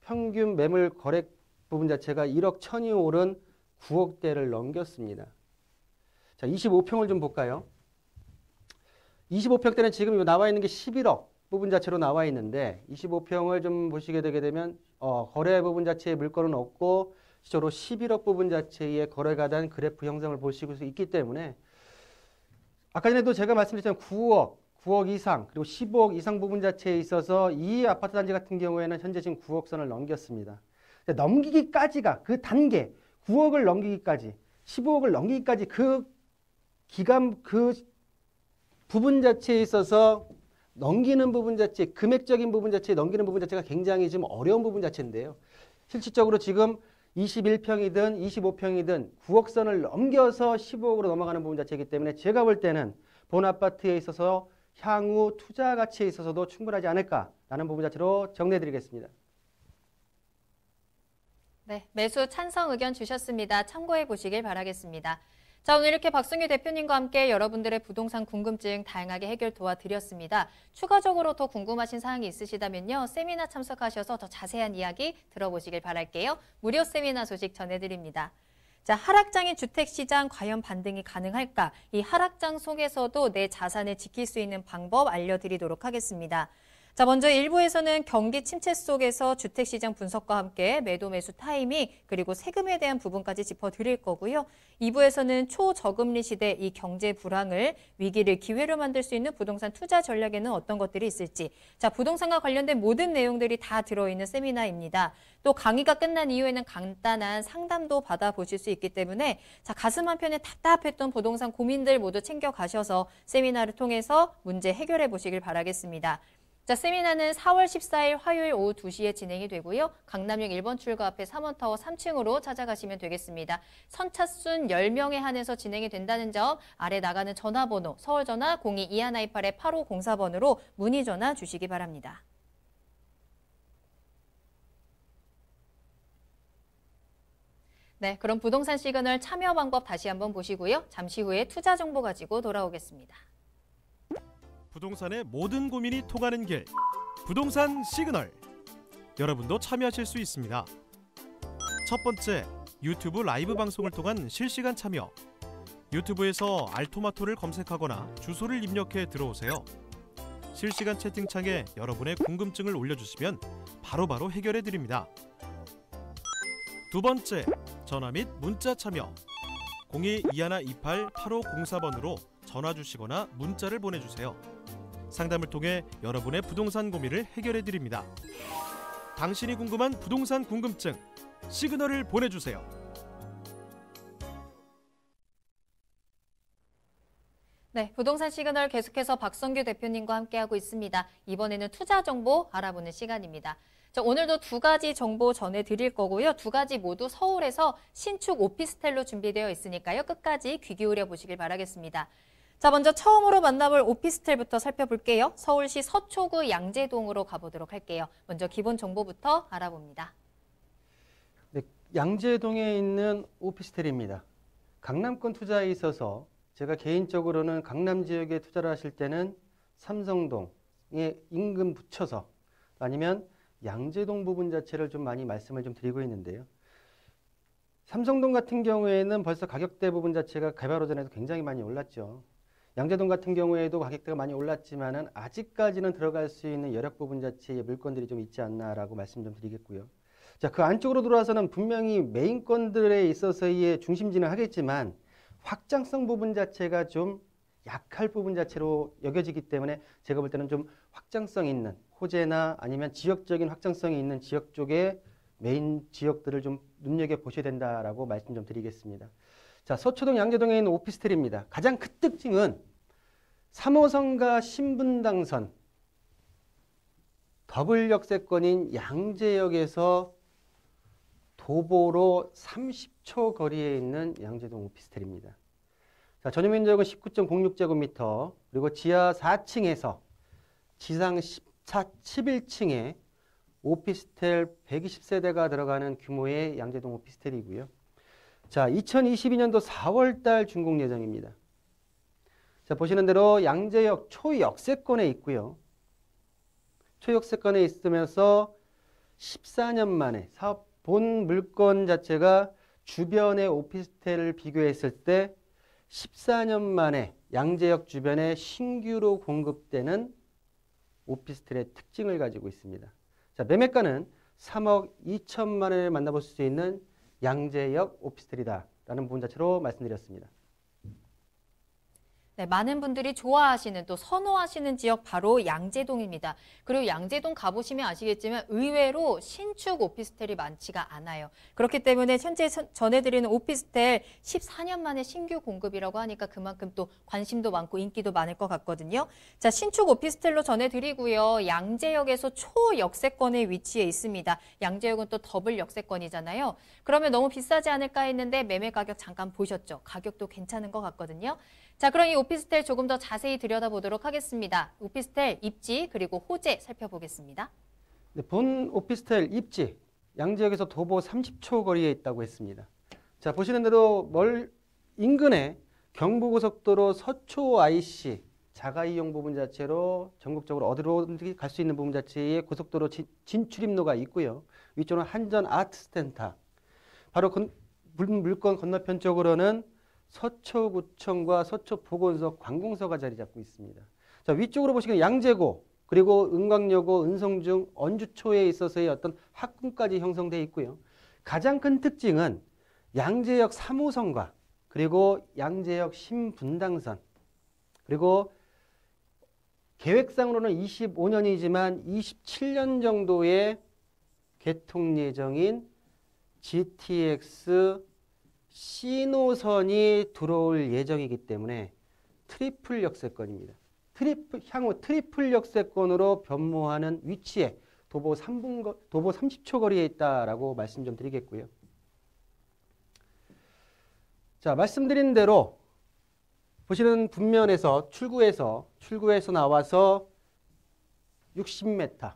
평균 매물 거래 부분 자체가 1억 1천이 오른 9억대를 넘겼습니다. 자, 25평을 좀 볼까요? 25평대는 지금 나와 있는 게 11억 부분 자체로 나와 있는데 25평을 좀 보시게 되게 되면 거래 부분 자체의 물건은 없고 실제로 11억 부분 자체의 거래가 된 그래프 형성을 보실 수 있기 때문에 아까 전에도 제가 말씀드렸지만 9억 이상 그리고 15억 이상 부분 자체에 있어서 이 아파트 단지 같은 경우에는 현재 지금 9억 선을 넘겼습니다. 넘기기까지가 그 단계 9억을 넘기기까지 15억을 넘기기까지 그 기간 그 부분 자체에 있어서 넘기는 부분 자체 금액적인 부분 자체에 넘기는 부분 자체가 굉장히 지금 어려운 부분 자체인데요. 실질적으로 지금 21평이든 25평이든 9억 선을 넘겨서 15억으로 넘어가는 부분 자체이기 때문에 제가 볼 때는 본 아파트에 있어서 향후 투자 가치에 있어서도 충분하지 않을까라는 부분 자체로 정리해드리겠습니다. 네, 매수 찬성 의견 주셨습니다. 참고해 보시길 바라겠습니다. 자, 오늘 이렇게 박승규 대표님과 함께 여러분들의 부동산 궁금증 다양하게 해결 도와드렸습니다. 추가적으로 더 궁금하신 사항이 있으시다면요. 세미나 참석하셔서 더 자세한 이야기 들어보시길 바랄게요. 무료 세미나 소식 전해드립니다. 자, 하락장인 주택시장 과연 반등이 가능할까? 이 하락장 속에서도 내 자산을 지킬 수 있는 방법 알려드리도록 하겠습니다. 자, 먼저 1부에서는 경기 침체 속에서 주택시장 분석과 함께 매도 매수 타이밍 그리고 세금에 대한 부분까지 짚어드릴 거고요. 2부에서는 초저금리 시대 이 경제 불황을 위기를 기회로 만들 수 있는 부동산 투자 전략에는 어떤 것들이 있을지 자, 부동산과 관련된 모든 내용들이 다 들어있는 세미나입니다. 또 강의가 끝난 이후에는 간단한 상담도 받아보실 수 있기 때문에 자, 가슴 한편에 답답했던 부동산 고민들 모두 챙겨가셔서 세미나를 통해서 문제 해결해 보시길 바라겠습니다. 자, 세미나는 4월 14일 화요일 오후 2시에 진행이 되고요. 강남역 1번 출구 앞에 3원타워 3층으로 찾아가시면 되겠습니다. 선착순 10명에 한해서 진행이 된다는 점 아래 나가는 전화번호 서울전화 02-2128-8504번으로 문의 전화 주시기 바랍니다. 네, 그럼 부동산 시그널 참여 방법 다시 한번 보시고요. 잠시 후에 투자 정보 가지고 돌아오겠습니다. 부동산의 모든 고민이 통하는 길, 부동산 시그널. 여러분도 참여하실 수 있습니다. 첫 번째, 유튜브 라이브 방송을 통한 실시간 참여. 유튜브에서 알토마토를 검색하거나 주소를 입력해 들어오세요. 실시간 채팅창에 여러분의 궁금증을 올려주시면 바로바로 해결해 드립니다. 두 번째, 전화 및 문자 참여. 02-2128-8504번으로 전화 주시거나 문자를 보내주세요. 상담을 통해 여러분의 부동산 고민을 해결해 드립니다. 당신이 궁금한 부동산 궁금증, 시그널을 보내주세요. 네, 부동산 시그널 계속해서 박성규 대표님과 함께하고 있습니다. 이번에는 투자 정보 알아보는 시간입니다. 자, 오늘도 두 가지 정보 전해드릴 거고요. 두 가지 모두 서울에서 신축 오피스텔로 준비되어 있으니까요. 끝까지 귀 기울여 보시길 바라겠습니다. 자, 먼저 처음으로 만나볼 오피스텔부터 살펴볼게요. 서울시 서초구 양재동으로 가보도록 할게요. 먼저 기본 정보부터 알아봅니다. 네, 양재동에 있는 오피스텔입니다. 강남권 투자에 있어서 제가 개인적으로는 강남 지역에 투자를 하실 때는 삼성동에 인근 붙여서 아니면 양재동 부분 자체를 좀 많이 말씀을 좀 드리고 있는데요. 삼성동 같은 경우에는 벌써 가격대 부분 자체가 개발 오전에도 굉장히 많이 올랐죠. 양재동 같은 경우에도 가격대가 많이 올랐지만은 아직까지는 들어갈 수 있는 여력 부분 자체의 물건들이 좀 있지 않나라고 말씀 좀 드리겠고요. 자, 그 안쪽으로 들어와서는 분명히 메인건들에 있어서의 중심지는 하겠지만 확장성 부분 자체가 좀 약할 부분 자체로 여겨지기 때문에 제가 볼 때는 좀 확장성 있는 호재나 아니면 지역적인 확장성이 있는 지역 쪽에 메인 지역들을 좀 눈여겨보셔야 된다라고 말씀 좀 드리겠습니다. 자, 서초동 양재동에 있는 오피스텔입니다. 가장 큰 특징은 3호선과 신분당선 더블 역세권인 양재역에서 도보로 30초 거리에 있는 양재동 오피스텔입니다. 자, 전용 면적은 19.06제곱미터, 그리고 지하 4층에서 지상 11층에 오피스텔 120세대가 들어가는 규모의 양재동 오피스텔이고요. 자, 2022년도 4월달 준공 예정입니다. 자, 보시는 대로 양재역 초역세권에 있고요. 초역세권에 있으면서 14년 만에 사업 본 물건 자체가 주변의 오피스텔을 비교했을 때 14년 만에 양재역 주변에 신규로 공급되는 오피스텔의 특징을 가지고 있습니다. 자, 매매가는 3억 2천만 원을 만나볼 수 있는 양재역 오피스텔이다라는 부분 자체로 말씀드렸습니다. 네, 많은 분들이 좋아하시는 또 선호하시는 지역 바로 양재동입니다. 그리고 양재동 가보시면 아시겠지만 의외로 신축 오피스텔이 많지가 않아요. 그렇기 때문에 현재 전해드리는 오피스텔 14년 만에 신규 공급이라고 하니까 그만큼 또 관심도 많고 인기도 많을 것 같거든요. 자, 신축 오피스텔로 전해드리고요. 양재역에서 초역세권에 위치해 있습니다. 양재역은 또 더블 역세권이잖아요. 그러면 너무 비싸지 않을까 했는데 매매 가격 잠깐 보셨죠? 가격도 괜찮은 것 같거든요. 자, 그럼 이 오피스텔 조금 더 자세히 들여다보도록 하겠습니다. 오피스텔 입지 그리고 호재 살펴보겠습니다. 네, 본 오피스텔 입지 양지역에서 도보 30초 거리에 있다고 했습니다. 자, 보시는 대로 인근에 경부고속도로 서초 IC 자가 이용 부분 자체로 전국적으로 어디로든지 갈 수 있는 부분 자체에 고속도로 진출입로가 있고요. 위쪽으로는 한전 아트센터, 바로 물건 건너편 쪽으로는 서초구청과 서초보건소, 관공서가 자리 잡고 있습니다. 자, 위쪽으로 보시면 양재고, 그리고 은광여고, 은성중, 언주초에 있어서의 어떤 학군까지 형성되어 있고요. 가장 큰 특징은 양재역 3호선과 그리고 양재역 신분당선, 그리고 계획상으로는 25년이지만 27년 정도의 개통 예정인 GTX C노선이 들어올 예정이기 때문에 트리플 역세권입니다. 향후 트리플 역세권으로 변모하는 위치에 도보 30초 거리에 있다라고 말씀 좀 드리겠고요. 자, 말씀드린 대로 보시는 분면에서 출구에서 나와서 60m,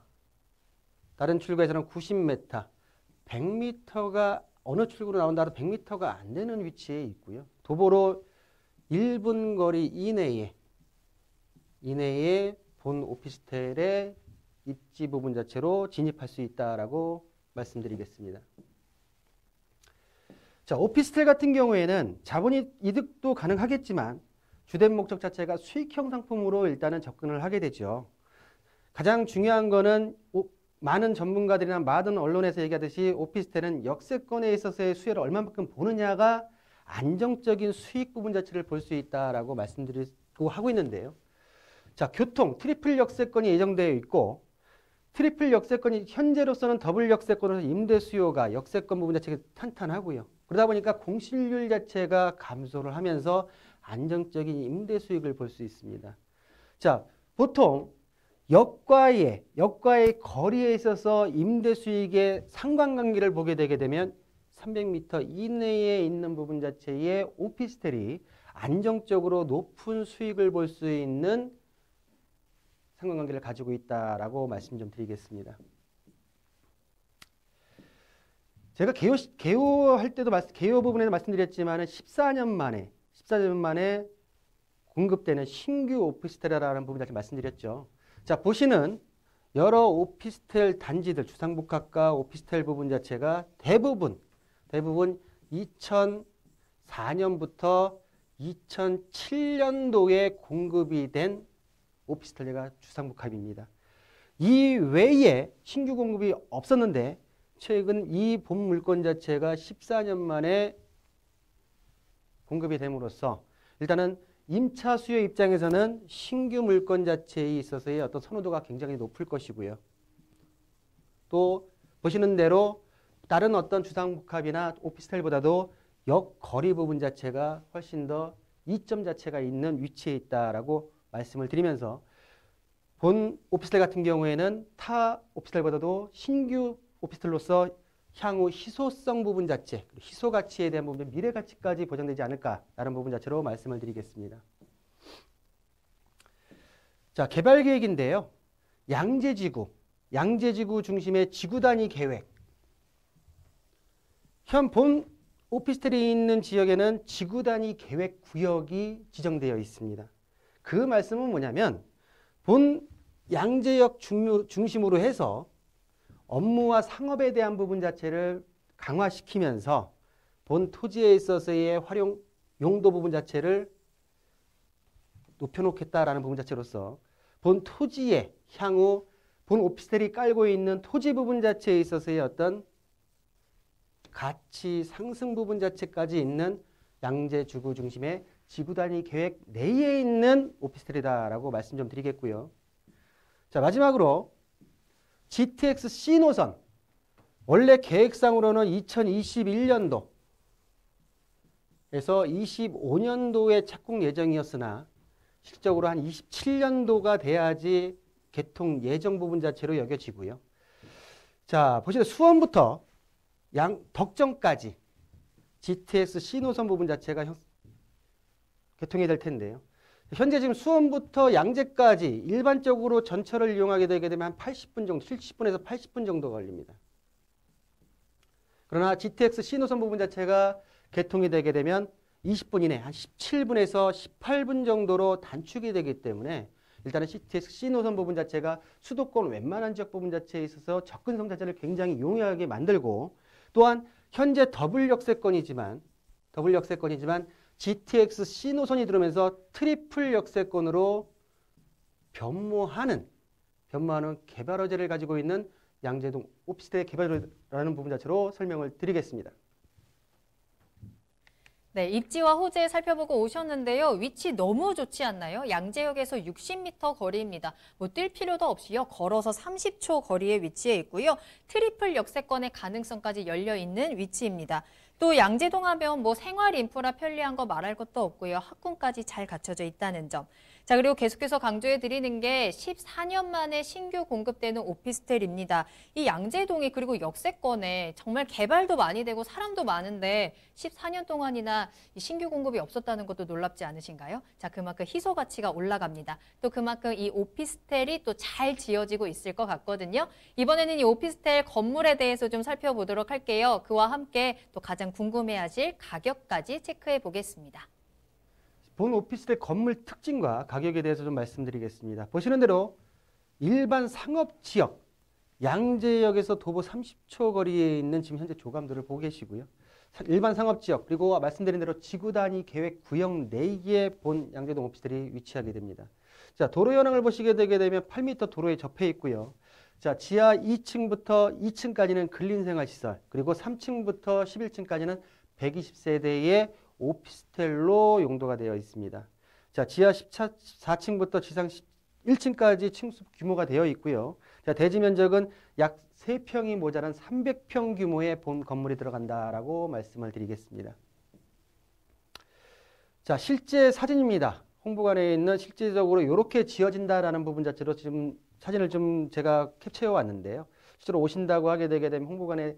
다른 출구에서는 90m, 100m가 어느 출구로 나온다 해도 100m가 안 되는 위치에 있고요. 도보로 1분 거리 이내에 본 오피스텔의 입지 부분 자체로 진입할 수 있다라고 말씀드리겠습니다. 자, 오피스텔 같은 경우에는 자본이 이득도 가능하겠지만 주된 목적 자체가 수익형 상품으로 일단은 접근을 하게 되죠. 가장 중요한 거는 많은 전문가들이나 많은 언론에서 얘기하듯이 오피스텔은 역세권에 있어서의 수혜를 얼마만큼 보느냐가 안정적인 수익 부분 자체를 볼 수 있다라고 말씀드리고 하고 있는데요. 자, 교통 트리플 역세권이 예정되어 있고, 트리플 역세권이 현재로서는 더블 역세권으로서 임대 수요가 역세권 부분 자체가 탄탄하고요. 그러다 보니까 공실률 자체가 감소를 하면서 안정적인 임대 수익을 볼 수 있습니다. 자, 보통 역과의 거리에 있어서 임대 수익의 상관관계를 보게 되게 되면 300m 이내에 있는 부분 자체의 오피스텔이 안정적으로 높은 수익을 볼 수 있는 상관관계를 가지고 있다라고 말씀 좀 드리겠습니다. 제가 개요할 때도 개요 부분에서 말씀드렸지만 14년 만에 공급되는 신규 오피스텔이라는 부분 자체 말씀드렸죠. 자, 보시는 여러 오피스텔 단지들, 주상복합과 오피스텔 부분 자체가 대부분 2004년부터 2007년도에 공급이 된 오피스텔가 주상복합입니다. 이 외에 신규 공급이 없었는데 최근 이 본 물건 자체가 14년 만에 공급이 됨으로써 일단은 임차 수요 입장에서는 신규 물건 자체에 있어서의 어떤 선호도가 굉장히 높을 것이고요. 또 보시는 대로 다른 어떤 주상복합이나 오피스텔보다도 역거리 부분 자체가 훨씬 더 이점 자체가 있는 위치에 있다라고 말씀을 드리면서 본 오피스텔 같은 경우에는 타 오피스텔보다도 신규 오피스텔로서 향후 희소성 부분 자체, 희소 가치에 대한 부분, 미래 가치까지 보장되지 않을까라는 부분 자체로 말씀을 드리겠습니다. 자, 개발 계획인데요. 양재지구 중심의 지구 단위 계획. 현 본 오피스텔이 있는 지역에는 지구 단위 계획 구역이 지정되어 있습니다. 그 말씀은 뭐냐면 본 양재역 중심으로 해서 업무와 상업에 대한 부분 자체를 강화시키면서 본 토지에 있어서의 활용 용도 부분 자체를 높여놓겠다라는 부분 자체로서 본 토지에 향후 본 오피스텔이 깔고 있는 토지 부분 자체에 있어서의 어떤 가치 상승 부분 자체까지 있는 양재주구 중심의 지구 단위 계획 내에 있는 오피스텔이다라고 말씀 좀 드리겠고요. 자, 마지막으로 GTX C 노선. 원래 계획상으로는 2021년도에서 25년도에 착공 예정이었으나 실적으로 한 27년도가 돼야지 개통 예정 부분 자체로 여겨지고요. 자, 보시면 수원부터 덕정까지 GTX C 노선 부분 자체가 개통이 될 텐데요. 현재 지금 수원부터 양재까지 일반적으로 전철을 이용하게 되게 되면 한 80분 정도, 70분에서 80분 정도 걸립니다. 그러나 GTX C 노선 부분 자체가 개통이 되게 되면 20분 이내, 한 17분에서 18분 정도로 단축이 되기 때문에 일단은 GTX C 노선 부분 자체가 수도권 웬만한 지역 부분 자체에 있어서 접근성 자체를 굉장히 용이하게 만들고 또한 현재 더블 역세권이지만 GTX C 노선이 들어오면서 트리플 역세권으로 변모하는 개발 호재를 가지고 있는 양재동 오피스텔 개발이라는 부분 자체로 설명을 드리겠습니다. 네, 입지와 호재 살펴보고 오셨는데요. 위치 너무 좋지 않나요? 양재역에서 60m 거리입니다. 뭐 뛸 필요도 없이요. 걸어서 30초 거리에 위치해 있고요. 트리플 역세권의 가능성까지 열려 있는 위치입니다. 또 양재동 하면 뭐 생활 인프라 편리한 거 말할 것도 없고요. 학군까지 잘 갖춰져 있다는 점. 자, 그리고 계속해서 강조해 드리는 게 14년 만에 신규 공급되는 오피스텔입니다. 이 양재동이 그리고 역세권에 정말 개발도 많이 되고 사람도 많은데 14년 동안이나 신규 공급이 없었다는 것도 놀랍지 않으신가요? 자, 그만큼 희소 가치가 올라갑니다. 또 그만큼 이 오피스텔이 또 잘 지어지고 있을 것 같거든요. 이번에는 이 오피스텔 건물에 대해서 좀 살펴보도록 할게요. 그와 함께 또 가장 궁금해하실 가격까지 체크해 보겠습니다. 본 오피스텔 건물 특징과 가격에 대해서 좀 말씀드리겠습니다. 보시는 대로 일반 상업지역, 양재역에서 도보 30초 거리에 있는 지금 현재 조감도를 보고 계시고요. 일반 상업지역 그리고 말씀드린 대로 지구 단위 계획 구역 내에 본 양재동 오피스텔이 위치하게 됩니다. 자, 도로 현황을 보시게 되게 되면 8m 도로에 접해 있고요. 자, 지하 2층부터 2층까지는 근린생활시설 그리고 3층부터 11층까지는 120세대의 오피스텔로 용도가 되어 있습니다. 자, 지하 14층부터 지상 1층까지 층수 규모가 되어 있고요. 자, 대지 면적은 약 3평이 모자란 300평 규모의 본 건물이 들어간다라고 말씀을 드리겠습니다. 자, 실제 사진입니다. 홍보관에 있는 실질적으로 이렇게 지어진다라는 부분 자체로 지금 사진을 좀 제가 캡처해 왔는데요. 실제로 오신다고 하게 되게 되면 홍보관에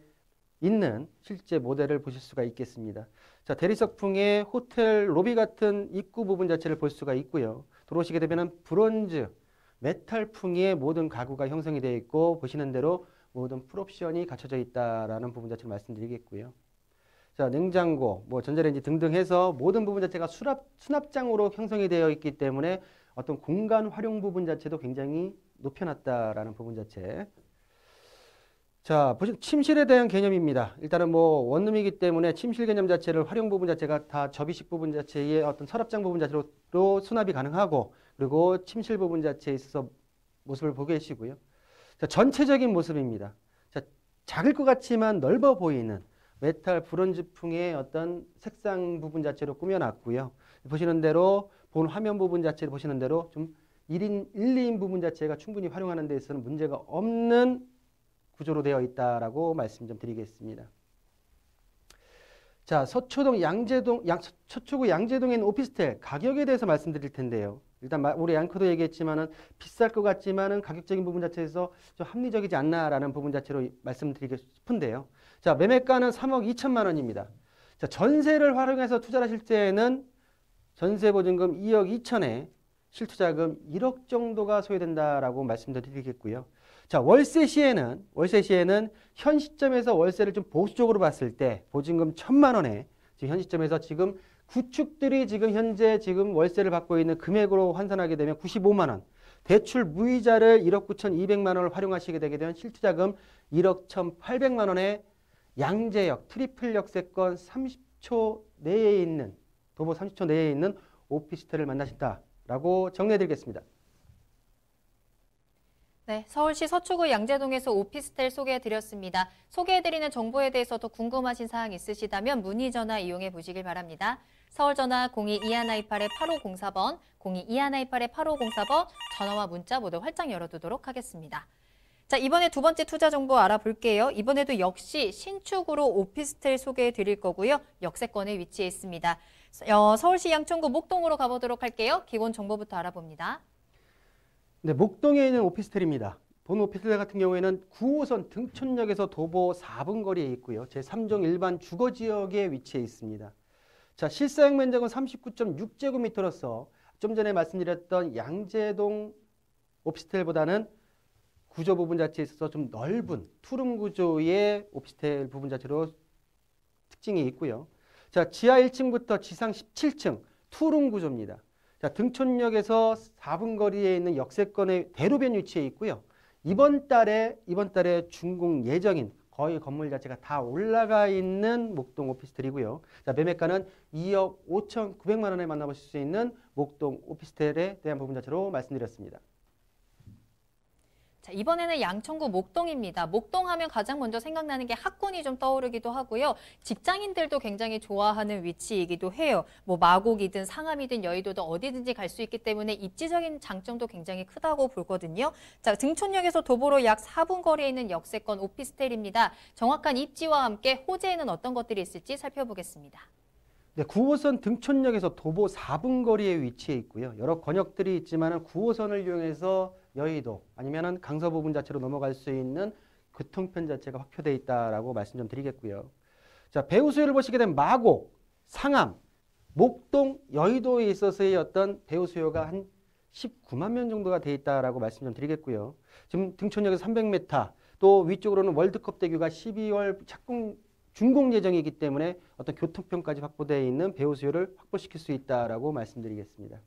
있는 실제 모델을 보실 수가 있겠습니다. 자, 대리석풍의 호텔 로비 같은 입구 부분 자체를 볼 수가 있고요. 들어오시게 되면 브론즈, 메탈풍의 모든 가구가 형성이 되어 있고 보시는 대로 모든 풀옵션이 갖춰져 있다라는 부분 자체를 말씀드리겠고요. 자, 냉장고, 뭐 전자레인지 등등 해서 모든 부분 자체가 수납장으로 형성이 되어 있기 때문에 어떤 공간 활용 부분 자체도 굉장히 높여놨다라는 부분 자체. 자, 침실에 대한 개념입니다. 일단은 뭐 원룸이기 때문에 침실 개념 자체를 활용 부분 자체가 다 접이식 부분 자체의 어떤 서랍장 부분 자체로 수납이 가능하고 그리고 침실 부분 자체에 있어서 모습을 보고 계시고요. 자, 전체적인 모습입니다. 자, 작을 것 같지만 넓어 보이는 메탈 브론즈풍의 어떤 색상 부분 자체로 꾸며놨고요. 보시는 대로 본 화면 부분 자체를 보시는 대로 좀 1인, 1, 2인 부분 자체가 충분히 활용하는 데 있어서는 문제가 없는 구조로 되어 있다라고 말씀 좀 드리겠습니다. 자, 서초구 양재동에 있는 오피스텔 가격에 대해서 말씀드릴 텐데요. 일단 우리 앵커도 얘기했지만은 비쌀 것 같지만은 가격적인 부분 자체에서 좀 합리적이지 않나라는 부분 자체로 말씀드리고 싶은데요. 자, 매매가는 3억 2천만 원입니다. 자, 전세를 활용해서 투자를 하실 때에는 전세 보증금 2억 2천에 실투자금 1억 정도가 소요된다라고 말씀드리겠고요. 자, 월세 시에는 현 시점에서 월세를 좀 보수적으로 봤을 때 보증금 1,000만 원에 지금 현 시점에서 지금 구축들이 지금 현재 지금 월세를 받고 있는 금액으로 환산하게 되면 95만 원, 대출 무이자를 1억 9,200만 원을 활용하시게 되게 되면 실투자금 1억 1,800만 원에 양재역 트리플 역세권 30초 내에 있는 도보 30초 내에 있는 오피스텔을 만나신다라고 정리해드리겠습니다. 네, 서울시 서초구 양재동에서 오피스텔 소개해드렸습니다. 소개해드리는 정보에 대해서 더 궁금하신 사항 있으시다면 문의 전화 이용해 보시길 바랍니다. 서울전화 02-2128-8504번, 02-2128-8504번 전화와 문자 모두 활짝 열어두도록 하겠습니다. 자, 이번에 두 번째 투자 정보 알아볼게요. 이번에도 역시 신축으로 오피스텔 소개해 드릴 거고요. 역세권에 위치해 있습니다. 서울시 양천구 목동으로 가보도록 할게요. 기본 정보부터 알아봅니다. 네, 목동에 있는 오피스텔입니다. 본 오피스텔 같은 경우에는 9호선 등촌역에서 도보 4분 거리에 있고요. 제3종 일반 주거지역에 위치해 있습니다. 자, 실사용 면적은 39.6제곱미터로서 좀 전에 말씀드렸던 양재동 오피스텔보다는 구조 부분 자체에 있어서 좀 넓은 투룸 구조의 오피스텔 부분 자체로 특징이 있고요. 자, 지하 1층부터 지상 17층 투룸 구조입니다. 자, 등촌역에서 4분 거리에 있는 역세권의 대로변 위치에 있고요. 이번 달에 준공 예정인 거의 건물 자체가 다 올라가 있는 목동 오피스텔이고요. 자, 매매가는 2억 5,900만 원에 만나보실 수 있는 목동 오피스텔에 대한 부분 자체로 말씀드렸습니다. 자, 이번에는 양천구 목동입니다. 목동하면 가장 먼저 생각나는 게 학군이 좀 떠오르기도 하고요. 직장인들도 굉장히 좋아하는 위치이기도 해요. 뭐 마곡이든 상암이든 여의도든 어디든지 갈 수 있기 때문에 입지적인 장점도 굉장히 크다고 보거든요. 자, 등촌역에서 도보로 약 4분 거리에 있는 역세권 오피스텔입니다. 정확한 입지와 함께 호재에는 어떤 것들이 있을지 살펴보겠습니다. 네, 9호선 등촌역에서 도보 4분 거리에 위치해 있고요. 여러 권역들이 있지만 9호선을 이용해서 여의도 아니면 강서 부분 자체로 넘어갈 수 있는 교통편 자체가 확보되어 있다라고 말씀 좀 드리겠고요. 자, 배우 수요를 보시게 되면 마곡, 상암, 목동, 여의도에 있어서의 어떤 배우 수요가 한 19만 명 정도가 되어 있다라고 말씀 좀 드리겠고요. 지금 등촌역에서 300m, 또 위쪽으로는 월드컵 대교가 12월 준공 예정이기 때문에 어떤 교통편까지 확보되어 있는 배우 수요를 확보시킬 수 있다라고 말씀드리겠습니다.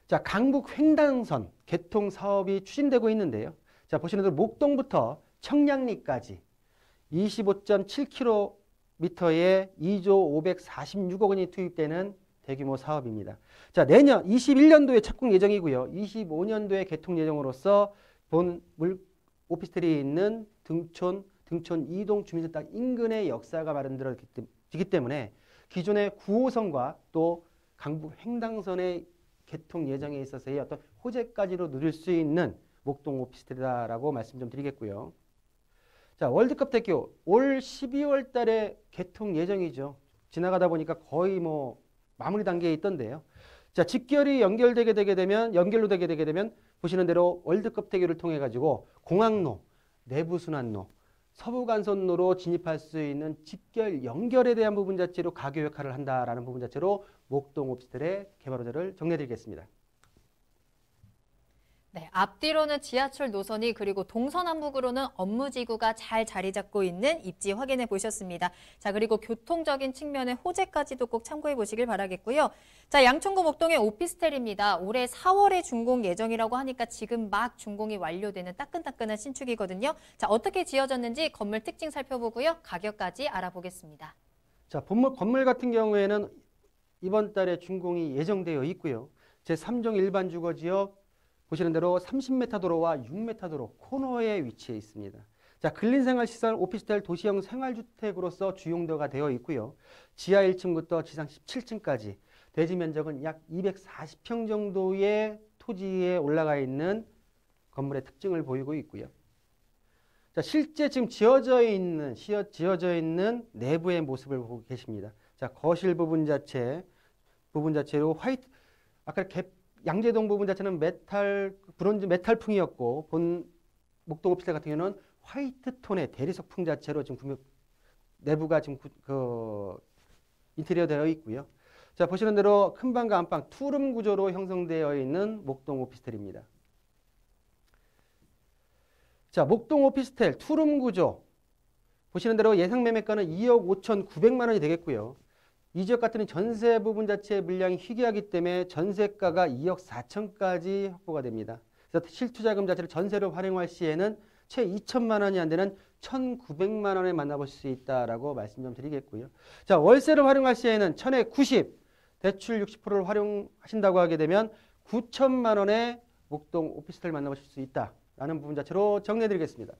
자, 강북 횡단선 개통 사업이 추진되고 있는데요. 자, 보시는 대로 목동부터 청량리까지 25.7km에 2조 546억 원이 투입되는 대규모 사업입니다. 자, 내년 21년도에 착공 예정이고요. 25년도에 개통 예정으로서 본 오피스텔이 있는 등촌 2동 주민센터 인근의 역사가 마련되기 때문에 기존의 9호선과 또 강북 횡단선의 개통 예정에 있어서의 어떤 호재까지로 누릴 수 있는 목동 오피스텔이다라고 말씀 좀 드리겠고요. 자, 월드컵 대교 올 12월 달에 개통 예정이죠. 지나가다 보니까 거의 뭐 마무리 단계에 있던데요. 자, 직결이 연결로 되게 되면 보시는 대로 월드컵 대결을 통해 가지고 공항로, 내부순환로, 서부간선로로 진입할 수 있는 직결 연결에 대한 부분 자체로 가교 역할을 한다라는 부분 자체로 목동 오피스텔의 개발 호재를 정리해드리겠습니다. 네, 앞뒤로는 지하철 노선이 그리고 동서남북으로는 업무지구가 잘 자리 잡고 있는 입지 확인해 보셨습니다. 자, 그리고 교통적인 측면의 호재까지도 꼭 참고해 보시길 바라겠고요. 자, 양천구 목동의 오피스텔입니다. 올해 4월에 준공 예정이라고 하니까 지금 막 준공이 완료되는 따끈따끈한 신축이거든요. 자, 어떻게 지어졌는지 건물 특징 살펴보고요. 가격까지 알아보겠습니다. 자, 건물 같은 경우에는 이번 달에 준공이 예정되어 있고요. 제3종 일반 주거지역 보시는 대로 30m 도로와 6m 도로 코너에 위치해 있습니다. 자, 근린생활시설 오피스텔 도시형 생활주택으로서 주용도가 되어 있고요. 지하 1층부터 지상 17층까지 대지 면적은 약 240평 정도의 토지에 올라가 있는 건물의 특징을 보이고 있고요. 자, 실제 지금 지어져 있는 내부의 모습을 보고 계십니다. 자, 거실 부분 자체로 화이트, 아까 양재동 부분 자체는 브론즈 메탈풍이었고 본 목동 오피스텔 같은 경우는 화이트 톤의 대리석풍 자체로 지금 내부가 지금 인테리어 되어 있고요. 자, 보시는 대로 큰 방과 안방 투룸 구조로 형성되어 있는 목동 오피스텔입니다. 자, 목동 오피스텔 투룸 구조 보시는 대로 예상 매매가는 2억 5,900만 원이 되겠고요. 이 지역 같은 경우는 전세 부분 자체의 물량이 희귀하기 때문에 전세가가 2억 4천까지 확보가 됩니다. 그래서 실투자금 자체를 전세로 활용할 시에는 최 2천만 원이 안 되는 1,900만 원에 만나보실 수 있다라고 말씀 좀 드리겠고요. 자, 월세를 활용할 시에는 1000에 90, 대출 60%를 활용하신다고 하게 되면 9천만 원에 목동 오피스텔을 만나보실 수 있다라는 부분 자체로 정리해드리겠습니다.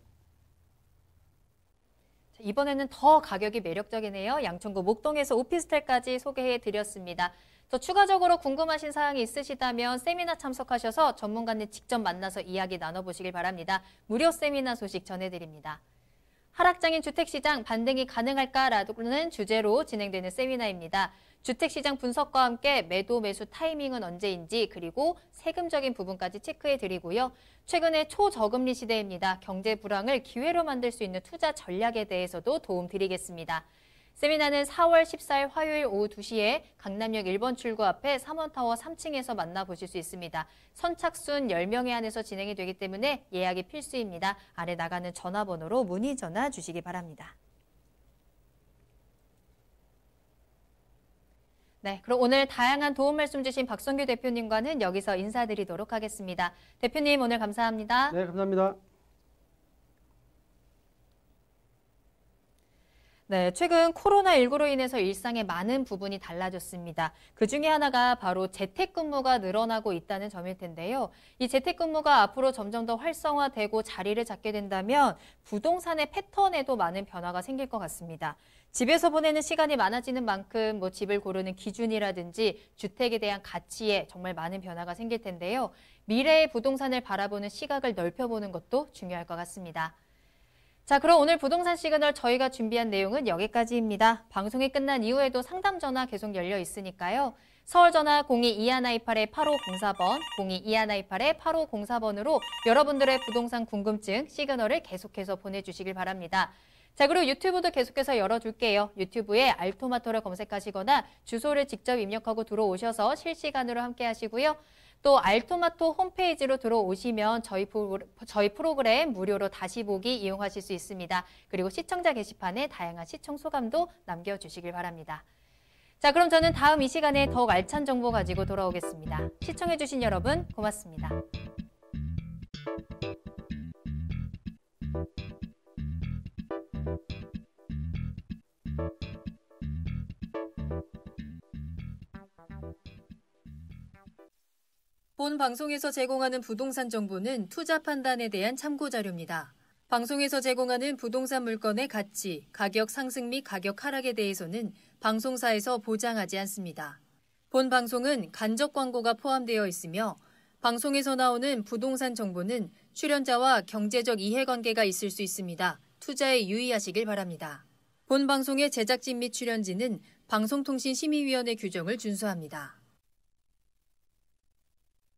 이번에는 더 가격이 매력적이네요. 양천구 목동에서 오피스텔까지 소개해드렸습니다. 또 추가적으로 궁금하신 사항이 있으시다면 세미나 참석하셔서 전문가님 직접 만나서 이야기 나눠보시길 바랍니다. 무료 세미나 소식 전해드립니다. 하락장인 주택시장 반등이 가능할까라는 주제로 진행되는 세미나입니다. 주택시장 분석과 함께 매도 매수 타이밍은 언제인지 그리고 세금적인 부분까지 체크해드리고요. 최근에 초저금리 시대입니다. 경제 불황을 기회로 만들 수 있는 투자 전략에 대해서도 도움 드리겠습니다. 세미나는 4월 14일 화요일 오후 2시에 강남역 1번 출구 앞에 3원타워 3층에서 만나보실 수 있습니다. 선착순 10명에 한해서 진행이 되기 때문에 예약이 필수입니다. 아래 나가는 전화번호로 문의 전화 주시기 바랍니다. 네, 그럼 오늘 다양한 도움 말씀 주신 박성규 대표님과는 여기서 인사드리도록 하겠습니다. 대표님 오늘 감사합니다. 네, 감사합니다. 네, 최근 코로나19로 인해서 일상의 많은 부분이 달라졌습니다. 그 중에 하나가 바로 재택근무가 늘어나고 있다는 점일 텐데요. 이 재택근무가 앞으로 점점 더 활성화되고 자리를 잡게 된다면 부동산의 패턴에도 많은 변화가 생길 것 같습니다. 집에서 보내는 시간이 많아지는 만큼 집을 고르는 기준이라든지 주택에 대한 가치에 정말 많은 변화가 생길 텐데요. 미래의 부동산을 바라보는 시각을 넓혀보는 것도 중요할 것 같습니다. 자, 그럼 오늘 부동산 시그널 저희가 준비한 내용은 여기까지입니다. 방송이 끝난 이후에도 상담 전화 계속 열려 있으니까요. 서울 전화 02-2128-8504번, 02-2128-8504번으로 여러분들의 부동산 궁금증 시그널을 계속해서 보내주시길 바랍니다. 자, 그리고 유튜브도 계속해서 열어둘게요. 유튜브에 알토마토를 검색하시거나 주소를 직접 입력하고 들어오셔서 실시간으로 함께 하시고요. 또 알토마토 홈페이지로 들어오시면 저희 프로그램 무료로 다시 보기 이용하실 수 있습니다. 그리고 시청자 게시판에 다양한 시청 소감도 남겨주시길 바랍니다. 자, 그럼 저는 다음 이 시간에 더욱 알찬 정보 가지고 돌아오겠습니다. 시청해주신 여러분 고맙습니다. 본 방송에서 제공하는 부동산 정보는 투자 판단에 대한 참고 자료입니다. 방송에서 제공하는 부동산 물건의 가치, 가격 상승 및 가격 하락에 대해서는 방송사에서 보장하지 않습니다. 본 방송은 간접 광고가 포함되어 있으며 방송에서 나오는 부동산 정보는 출연자와 경제적 이해관계가 있을 수 있습니다. 투자에 유의하시길 바랍니다. 본 방송의 제작진 및 출연진은 방송통신심의위원회 규정을 준수합니다.